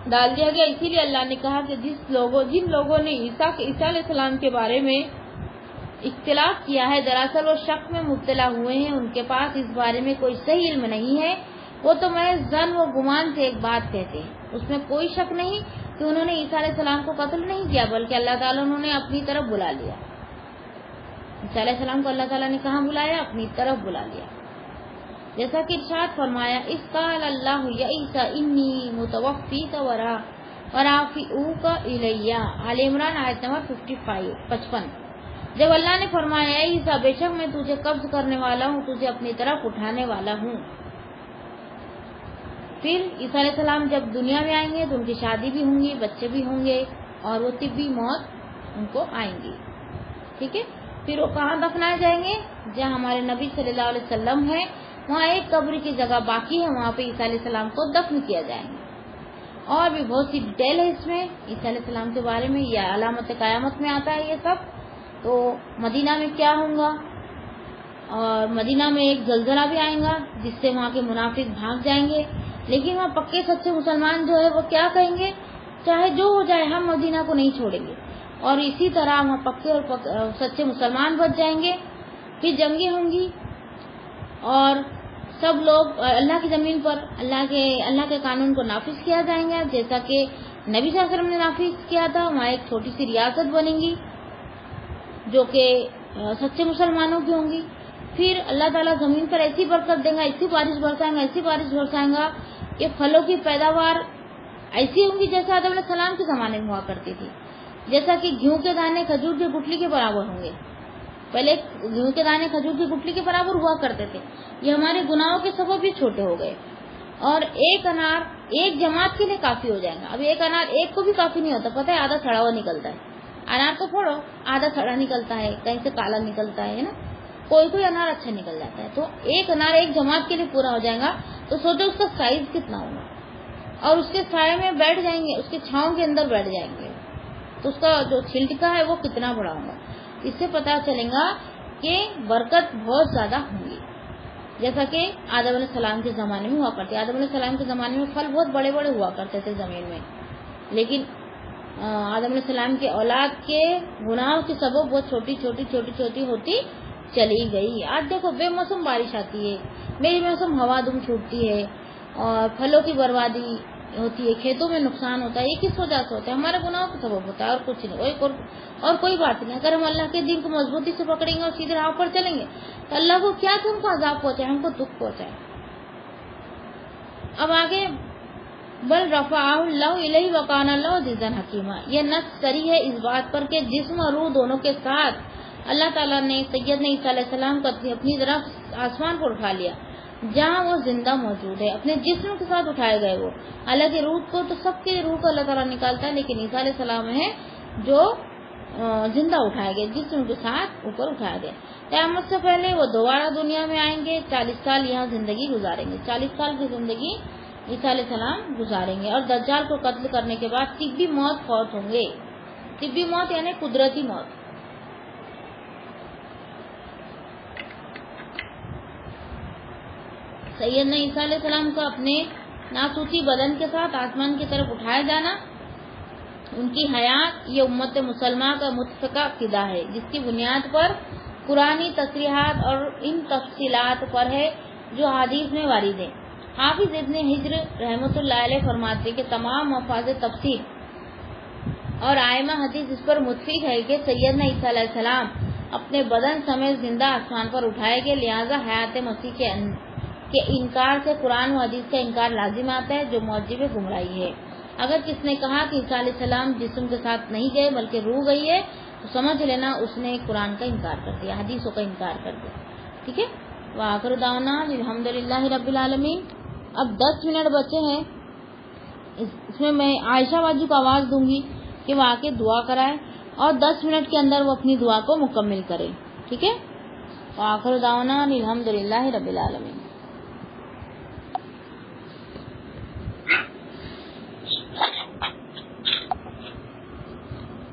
S1: ڈال دیا گیا. اسی لیے اللہ نے کہا کہ جن لوگوں نے عیسیٰ علیہ السلام کے بارے میں اختلاف کیا ہے دراصل وہ شک میں مبتلا ہوئے ہیں, ان کے پاس اس بارے میں کوئی صحیح علم نہیں ہے. وہ تو میں ظن و گمان سے ایک بات کہتے ہیں، اس میں کوئی شک نہیں کہ انہوں نے عیسیٰ علیہ السلام کو قتل نہیں کیا، بلکہ اللہ تعالیٰ انہوں نے اپنی طرف بلا لیا۔ عیسیٰ علیہ السلام کو اللہ تعالیٰ نے کہاں بلایا؟ اپنی طرف بلا لیا، جیسا کہ ارشاد فرمایا اذ قال اللہ یا عیسیٰ انی متوفیک ورافعوک الی، آل عمران آیت نمبر 55۔ جب اللہ نے فرمایا اے عیسیٰ بے شک میں تجھے قبض کرنے والا ہوں، تجھے اپنی طرف اٹھانے والا ہوں۔ پھر عیسیٰ علیہ السلام جب دنیا میں آئیں گے تو ان کی شادی بھی ہوں گی، بچے بھی ہوں گے، اور وہ طبی موت ان کو آئیں گی، ٹھیک ہے۔ پھر وہ کہاں دفنائے جائیں گے؟ جہاں ہمارے نبی صلی اللہ علیہ وسلم ہے، وہاں ایک قبر کی جگہ باقی ہے، وہاں پہ عیسیٰ علیہ السلام کو دفن کیا جائیں گے۔ اور بھی بہت سی ڈیٹیل ہے اس میں عیسیٰ علیہ السلام کے بارے میں، یہ علامت قیامت میں آتا ہے یہ سب۔ تو مدینہ میں کیا ہوگا، اور مدینہ میں ایک زلزلہ بھی آئے گا جس سے وہاں کے منافق بھاگ جائیں گے، لیکن وہاں پکے سچے مسلمان جو ہے وہ کیا کہیں گے؟ چاہے جو ہو جائے ہم مدینہ کو نہیں چھوڑیں گے، اور اسی طرح وہاں پکے اور سچے مسلمان بچ جائیں گے۔ پھر جنگیں ہوں گی اور سب لوگ اللہ کی زمین پر اللہ کے قانون کو نافذ کیا جائیں گے، جیسا کہ نبی صلی اللہ علیہ وسلم نے نافذ کیا تھا۔ وہاں ایک چھوٹی سی ریاست بنے گی جو کہ سچے مسلمانوں کی ہوں گی۔ پھر اللہ تعالیٰ زمین پر ایسی برکت دیں گا، ایسی بارش برسائیں گا کہ پھلوں کی پیداوار ایسی ہوں گی جیسے آدم علیہ السلام کے زمانے میں ہوا کرتی تھی، جیسا کہ گیہوں کے دانے کھجور کی گٹلی کے برابر ہوں گے۔ پہلے گیہوں کے دانے کھجور کی گٹلی کے برابر ہوا کرتے تھے، یہ ہمارے گناہوں کے سبب بھی چھوٹے ہو گئے۔ اور ایک انار ایک جماعت کے لیے کافی ہو جائے گا۔ اب ایک انار ایک کو بھی کافی نہیں ہوتا، پتہ ہے آدھا سڑا ہوا نکلتا ہے۔ انار تو پھوڑو، آدھا سڑا نکلتا ہے، کہیں سے کالا نکلتا ہے نا، کوئی انار اچھا نکل جاتا ہے۔ تو ایک انار ایک جماعت کے لیے پورا ہو جائے گا، تو سوچو اس کا سائز کتنا ہوگا، اور اس کے سائے میں بیٹھ جائیں گے، اس کے چھاؤں کے اندر بیٹھ جائیں گے تو اس کا جو چھلکا ہے وہ کتنا بڑا ہوگا۔ اس سے پتہ چلے گا کہ برکت بہت زیادہ ہوں گی، جیسا کہ آدم علیہ السلام کے زمانے میں ہوا کرتے۔ آدم علیہ السلام کے زمانے میں پھل بہت بڑے بڑے ہوا کرتے تھے زمین میں، لیکن آدم علیہ السلام کے اولاد کے گناہوں کے سبب وہ چھوٹی ہوتی چلی گئی۔ آج دیکھو بے موسم بارش آتی ہے، بے موسم ہوا دم چھوٹتی ہے، اور پھلوں کی بربادی ہوتی ہے، کھیتوں میں نقصان ہوتا ہے۔ یہ کس وجہ سے ہوتا ہے؟ ہمارے گناہوں کا سبب ہوتا ہے، اور کچھ نہیں، اور کوئی بات نہیں۔ اگر ہم اللہ کے دین کو مضبوطی سے پکڑیں گے اور سیدھے راہ پر چلیں گے تو اللہ کو کیا کہ ہم کو عذاب پہنچائے، ہم کو دکھ پہنچائے۔ اب آگے بل رفعہ اللہ الیہ وکان اللہ عزیزا حکیما، یہ نص صریح ہے اس بات پر کہ جسم اور روح دونوں کے ساتھ اللہ تعالیٰ نے سیدنا عیسیٰ علیہ السلام کو اپنی طرف آسمان پر اٹھا لیا جہاں وہ زندہ موجود ہے، اپنے جسم کے ساتھ اٹھائے گئے۔ وہ حالانکہ روح کو تو سب کے روح کو اللہ تعالیٰ نکالتا ہے، لیکن عیسیٰ علیہ السلام ہے جو زندہ اٹھائے گئے، جسم کے ساتھ اوپر اٹھائے گئے۔ قیامت سے پہلے وہ دوبارہ دنیا میں آئیں گے، 40 سال یہاں زندگی گزاریں گے، 40 سال کی زندگی عیسیٰ علیہ السلام گزاریں گے، اور دجال کو قتل کرنے کے بعد طبی موت فوت ہوں گے۔ طبی موت یعنی قدرتی موت۔ سیدنا عیسیٰ علیہ السلام کو اپنے ناسوتی بدن کے ساتھ آسمان کی طرف اٹھایا جانا، ان کی حیات یہ امت مسلمہ کا متفقہ عقیدہ ہے، جس کی بنیاد پر قرآنی تصریحات اور ان تفصیلات پر ہے جو حدیث میں وارد ہیں۔ حافظ ابن حجر رحمۃ اللہ علیہ فرماتے کہ تمام مفاظ تفسیر اور ائمہ حدیث اس پر متفق ہے کہ سیدنا عیسیٰ علیہ السلام اپنے بدن سمیت زندہ آسمان پر اٹھائے گئے، لہذا حیات مسیح کے انکار سے قرآن و حدیث کا انکار لازم آتا ہے، جو موجب گمراہی ہے۔ اگر کس نے کہا کہ عیسیٰ علیہ السلام جسم کے ساتھ نہیں گئے بلکہ روح گئی ہے تو سمجھ لینا اس نے قرآن کا انکار کر دیا، حدیثوں کا انکار کر دیا، ٹھیک ہے۔ وآخر دعوانا الحمدللہ رب العالمین۔ اب 10 منٹ بچے ہیں، اس میں عائشہ باجی کو آواز دوں گی کہ وہ آ کے دعا کرائے، اور 10 منٹ کے اندر وہ اپنی دعا کو مکمل کرے، ٹھیک ہے۔ وآخر دعوانا الحمدللہ رب العالمین۔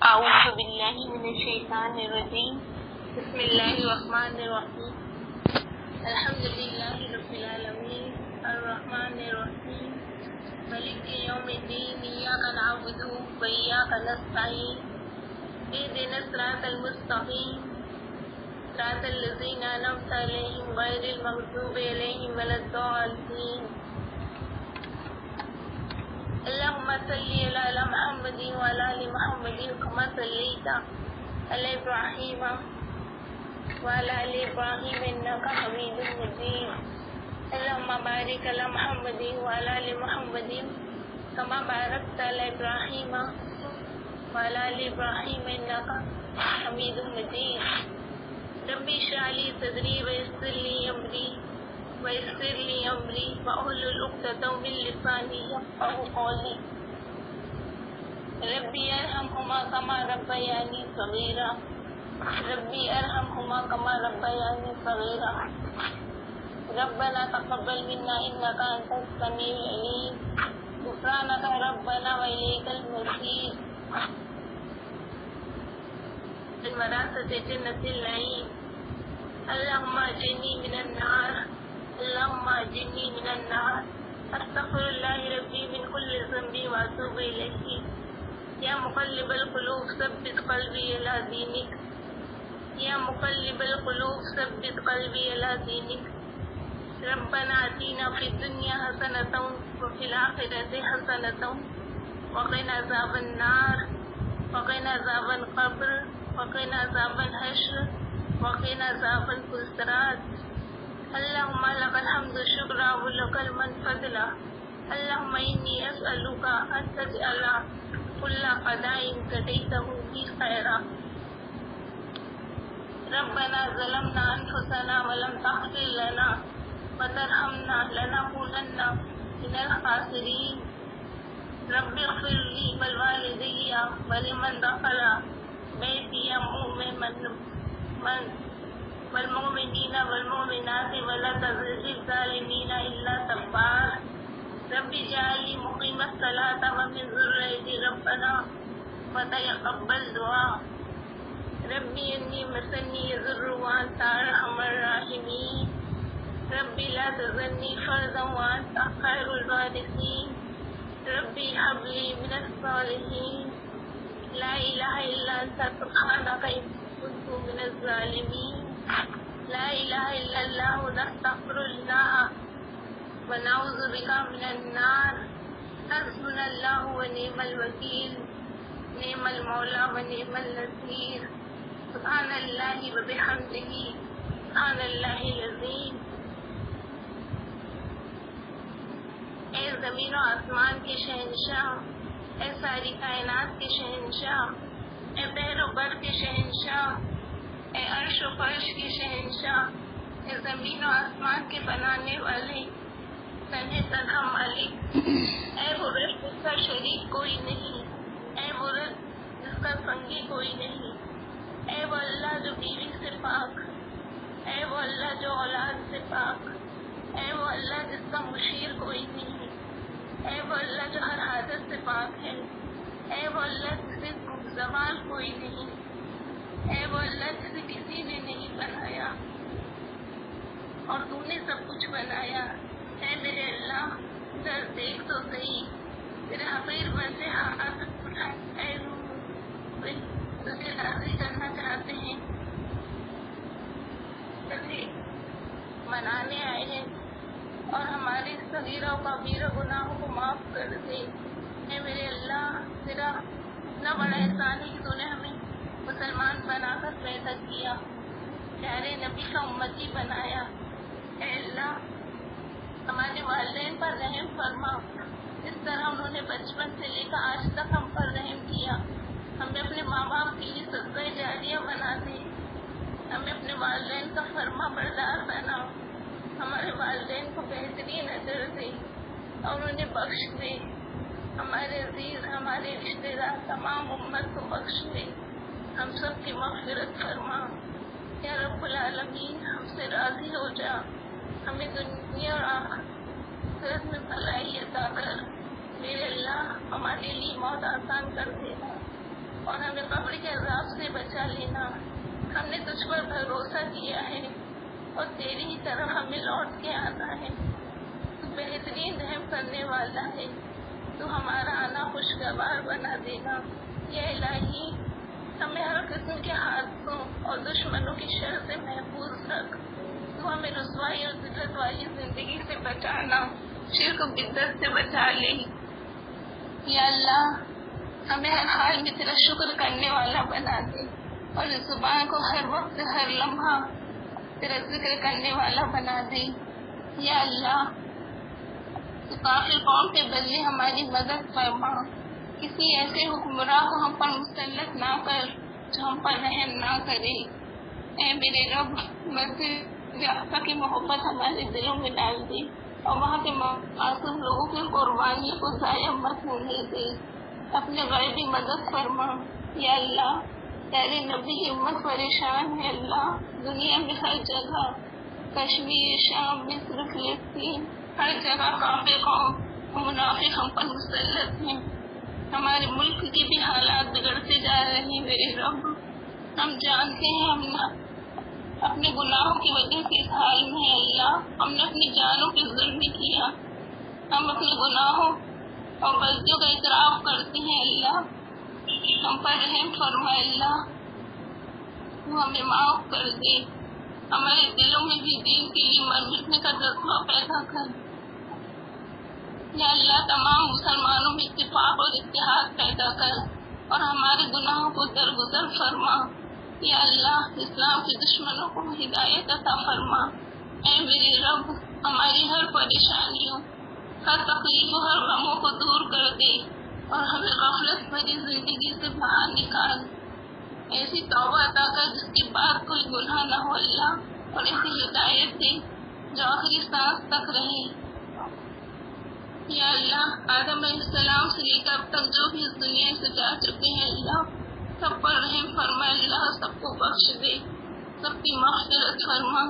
S2: اعوذ باللہ من الشیطان الرجیم، بسم اللہ الرحمن الرحیم، الحمدللہ رب العالمین، الرحمن الرحیم، مالک یوم الدین، ایاک نعبد و ایاک نستعین، اہدنا الصراط المستقیم، صراط الذین انعمت علیہم غیر المغضوب علیہم ولا الضالین، اللهم صل على محمد وعلى آل محمد كما صليت على إبراهيم وعلى آل إبراهيم إنك حميد مجيد اللهم بارك على محمد وعلى آل محمد كما باركت على إبراهيم وعلى آل إبراهيم إنك حميد مجيد ربي اشرح لي صدري ويسر لي أمري واحلل عقدة من لساني يفقهوا قولي ربي ارحمهما كما ربياني صغيرا ربي ارحمهما كما ربياني صغيرا ربنا تقبل منا إنك أنت السميع العليم غفرانك ربنا وإليك المصير المراسة جنة النعيم اللهم اجرني من النار اللهم اجرني من النار استغفر الله ربي من كل ذنب واتوب اليه يا مقلب القلوب ثبت قلبي على دينك يا مقلب القلوب ثبت قلبي على دينك ربنا آتنا في الدنيا حسنة وفي الآخرة حسنة وقنا عذاب النار وقنا عذاب القبر وقنا عذاب الحشر وقنا عذاب الصراط اللهم لك الحمد شكرا ولك المن فضلا اللهم إني أسألك أن تجعل كل قضاء قضيته في خيرا ربنا ظلمنا أنفسنا ولم تغفر لنا وترحمنا لنكونن من الخاسرين رب اغفر لي ولوالدي ولمن دخل بيتي والمؤمنين والمؤمنات ولا تزد الظالمين إلا تبار رب اجعلني مقيم الصلاة ومن ذريتي ربنا وتقبل دعاء ربي إني مسني الضر وأنت أرحم الراحمين ربي لا تذرني فردا وأنت خير الوارثين ربي هب لي من الصالحين لا إله إلا أنت سبحانك إني كنت من الظالمين لا إله إلا الله نستغفر الله ونعوذ بك من النار حسبنا الله ونعم الوكيل نعم المولى ونعم النصير سبحان الله وبحمده سبحان الله العظيم اے زمین و آسمان کے شہنشاہ اے ساری کائنات کے شہنشاہ اے بحر و بر کے شہنشاہ اے عرش و فرش کے شہنشاہ اے زمین و آسمان کے بنانے والے تنہے تنہا مالک اے وہ رب جس کا شریک کوئی نہیں اے وہ رب جس کا سنگی کوئی نہیں اے وہ اللہ جو بیوی سے پاک اے وہ اللہ جو اولاد سے پاک اے وہ اللہ جس کا مشیر کوئی نہیں اے وہ اللہ جو ہر حادث سے پاک ہے اے وہ اللہ جسے زوال کوئی نہیں اے وہ اللہ جسے کسی نے نہیں بنایا اور تو نے سب کچھ بنایا اے میرے اللہ ادھر دیکھ تو صحیح تیرے حقیر بن سے ہاتھ اٹھا اے تجھے راضی کرنا چاہتے ہیں تجھے منانے آئے ہیں اور ہمارے صغیرہ و کبیرہ گناہوں کو معاف کر دے اے میرے اللہ تیرا اتنا بڑا احسان ہے کہ تو نے ہمیں مسلمان بنا کر پیدا کیا پیارے نبی کا امتی بنایا اے اللہ ہمارے والدین پر رحم فرما اس طرح انہوں نے بچپن سے لے کر آج تک ہم پر رحم کیا ہمیں اپنے ماں باپ کے لیے صدقہ جاریہ بنا دے ہمیں اپنے والدین کا فرما بردار بنا ہمارے والدین کو بہترین نظر دے اور انہیں بخش دے ہمارے عزیز ہمارے رشتے دار تمام امت کو بخش دے ہم سب کی مغفرت فرما یا رب العالمین ہم سے راضی ہو جا ہمیں دنیا اور آخرت میں بھلائی عطا کر میرے اللہ ہمارے لیے موت آسان کر دینا اور ہمیں قبر کے عذاب سے بچا لینا ہم نے تجھ پر بھروسہ کیا ہے اور تیری ہی طرف ہمیں لوٹ کے آنا ہے تو بہترین رحم کرنے والا ہے تو ہمارا آنا خوشگوار بنا دینا یا الہی ہمیں ہر قسم کے حادثوں اور دشمنوں کی شر سے محفوظ رکھ تو ہمیں رسوائی اور ذلت والی زندگی سے بچانا شرک و بدعت سے بچا لے اللہ ہمیں ہر حال میں تیرا شکر کرنے والا بنا دے، اور اس زبان کو ہر وقت ہر لمحہ تیرا ذکر کرنے والا بنا دے۔ یا اللہ تو کافر قوم کے بدلے ہماری مدد فرما، کسی ایسے حکمراں کو ہم پر مسلط نہ کر جو ہم پر رحم نہ کرے۔ اے میرے رب، مسجد اقصی کی محبت ہمارے دلوں میں ڈال دے، اور وہاں کے معصوم لوگوں کی قربانی کو ضائع مت ہونے دے۔ اپنے غیبی مدد فرما۔ یا اللہ تیرے نبی کی امت پریشان ہے اللہ، دنیا میں ہر جگہ، کشمیر، شام، مصر، فلسطین، ہر جگہ کافر قوم منافق ہم پر مسلط ہیں۔ ہمارے ملک کے بھی حالات بگڑتے جا رہے ہیں میرے رب، ہم جانتے ہیں ہم اپنے گناہوں کی وجہ سے اس حال میں ہے اللہ، ہم نے اپنی جانوں پہ ظلم کیا، ہم اپنے گناہوں اور غلطیوں کا اعتراف کرتے ہیں اللہ، ہم پر رحم فرما اللہ، تو ہمیں معاف کر دے، ہمارے دلوں میں بھی دین کے لیے مر مٹنے کا جذبہ پیدا کر۔ یا اللہ تمام مسلمانوں میں اتفاق اور اتحاد پیدا کر، اور ہمارے گناہوں کو درگزر فرما۔ یا اللہ اسلام کے دشمنوں کو ہدایت عطا فرما۔ اے میرے رب ہماری ہر پریشانیوں، ہر تکلیفوں، ہر غموں کو دور کر دے، اور ہمیں غفلت بھری زندگی سے باہر نکال۔ ایسی توبہ عطا کر جس کے بعد کوئی گناہ نہ ہو اللہ، اور ایسی ہدایت دے جو آخری سانس تک رہے۔ یا اللہ آدم علیہ السلام سے لے کر اب تک جو بھی اس دنیا سے جا چکے ہیں اللہ، سب پر رحم فرما اللہ، سب کو بخش دے، سب کی مغفرت فرما،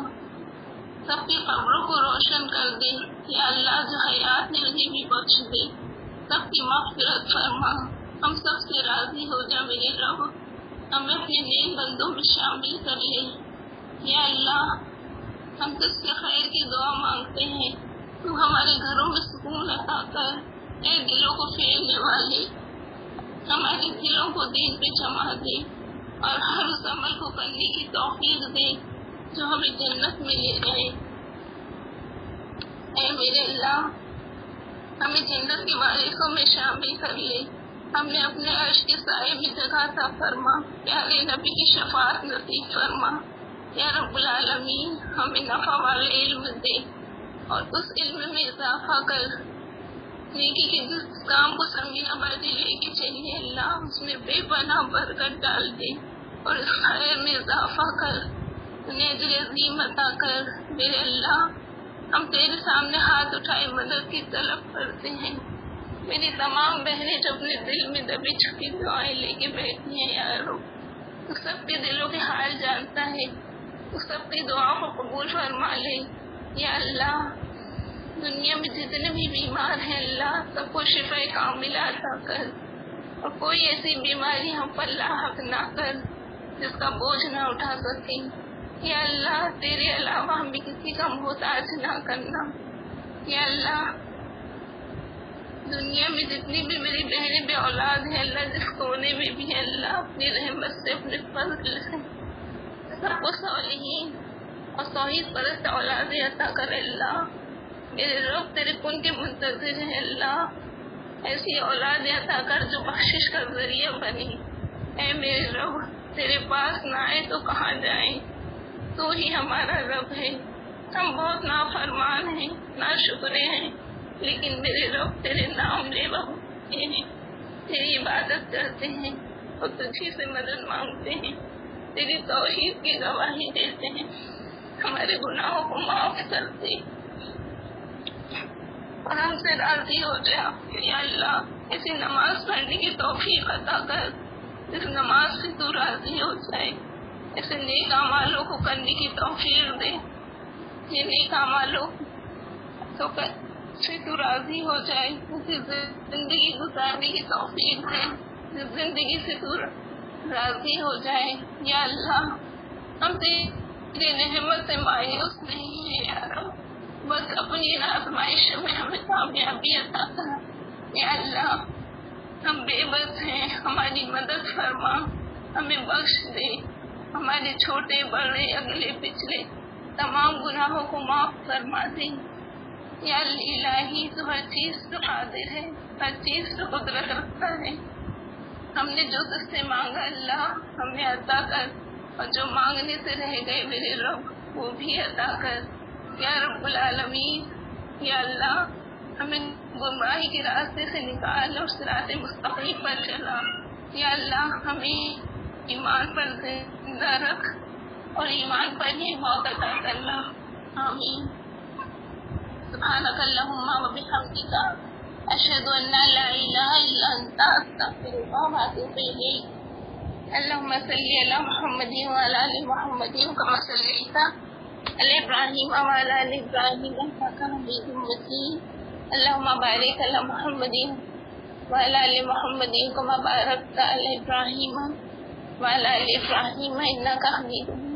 S2: سب کی قبروں کو روشن کر دے۔ یا اللہ جو حیات نے انہیں بھی بخش دے، سب کی مغفرت فرما۔ ہم سب سے راضی ہو جا میرے رب، ہمیں اپنے نیک بندوں میں شامل کر لے۔ یا اللہ ہم تجھ سے خیر کی دعا مانگتے ہیں، تو ہمارے گھروں میں سکون عطا کر۔ اے دلوں کو پھیرنے والے، ہمارے دلوں کو دین پہ جما دے، اور ہر اس عمل کو کرنے کی توفیق دے جو ہمیں جنت میں لے جائے۔ اے میرے اللہ ہمیں جنت کے وارثوں میں شامل کر لے، ہمیں اپنے عرش کے سائے میں جگہ عطا فرما، پیارے نبی کی شفاعت نصیب فرما۔ یا رب العالمین ہمیں نفع والے علم دے، اور اس علم میں اضافہ کر، نیکی کے جس کام کو سمیع آبادی لے کے چلیے اللہ، اس میں بے پناہ برکت ڈال دے، اور اس خیر میں اضافہ کر، انہیں اجر عظیم عطا کر۔ میرے اللہ ہم تیرے سامنے ہاتھ اٹھائے مدد کی طلب کرتے ہیں، میری تمام بہنیں جو اپنے دل میں دبی چھپی دعائیں لے کے بیٹھی ہیں یا رب، تو سب کے دلوں کے حال جانتا ہے، تو سب کی دعاؤں کو قبول فرما لے۔ یا اللہ دنیا میں جتنے بھی بیمار ہیں اللہ، سب کو شفا کاملہ عطا کر، اور کوئی ایسی بیماری ہم پر لاحق نہ کر جس کا بوجھ نہ اٹھا سکیں۔ یا اللہ تیرے علاوہ ہمیں کسی کا محتاج نہ کرنا۔ یا اللہ دنیا میں جتنی بھی میری بہنیں بے اولاد ہیں اللہ، جس کونے میں بھی ہے اللہ، اپنی رحمت سے اپنے فضل سے سب کو صالحین اور توحید پرست اولاد عطا کر اللہ۔ میرے رب تیرے کن کے منتظر ہیں اللہ، ایسی اولاد عطا کر جو بخشش کا ذریعہ بنی۔ اے میرے رب تیرے پاس نہ آئے تو کہاں جائیں، تو ہی ہمارا رب ہے، ہم بہت نافرمان ہیں، ناشکرے ہیں، لیکن میرے رب تیرے نام لے بہتے ہیں، تیری عبادت کرتے ہیں، اور تجھی سے مدد مانگتے ہیں، تیری توحید کی گواہی دیتے ہیں، ہمارے گناہوں کو معاف کر دے اور ہم سے راضی ہو جا۔ یا اللہ ایسی نماز پڑھنے کی توفیق عطا کر جس نماز سے تو راضی ہو جائے، ایسے نیک اعمالوں کو کرنے کی توفیق دے، یہ نیک اعمالوں سے تو راضی ہو جائے، اسے زندگی گزارنے کی توفیق دے جس زندگی سے تو راضی ہو جائے۔ یا اللہ ہم تیری نعمت سے مایوس نہیں ہے یا رب، بس اپنی آزمائش میں ہمیں کامیابی عطا کر۔ یا اللہ ہم بے بس ہیں، ہماری مدد فرما، ہمیں بخش دے، ہمارے چھوٹے بڑے اگلے پچھلے تمام گناہوں کو معاف فرما دے۔ یا الہی تو ہر چیز پہ قادر ہے، ہر چیز پہ قدرت رکھتا ہے. ہم نے جو تجھ سے مانگا اللہ ہمیں عطا کر، اور جو مانگنے سے رہ گئے میرے رب وہ بھی عطا کر یا رب العالمین. یا اللہ ہمیں گمراہی کے راستے سے نکال اور صراط مستقیم پر چلا. یا اللہ ہمیں ایمان پر زندہ رکھ اور ایمان پر ہی موت عطا کرنا. آمین. سبحانک اللہم و بحمدک اشہد ان لا الہ الا انت استغفرک و اتوب الیک. اللہم صلی علی محمد وعلی آل محمد کما صلیت علی ابراہیم وعلی آل ابراہیم انک حمید مجید. اللہم بارک علی محمد وعلی آل محمد کما بارکت علی ابراہیم وعلی آل ابراہیم انک حمید مجید.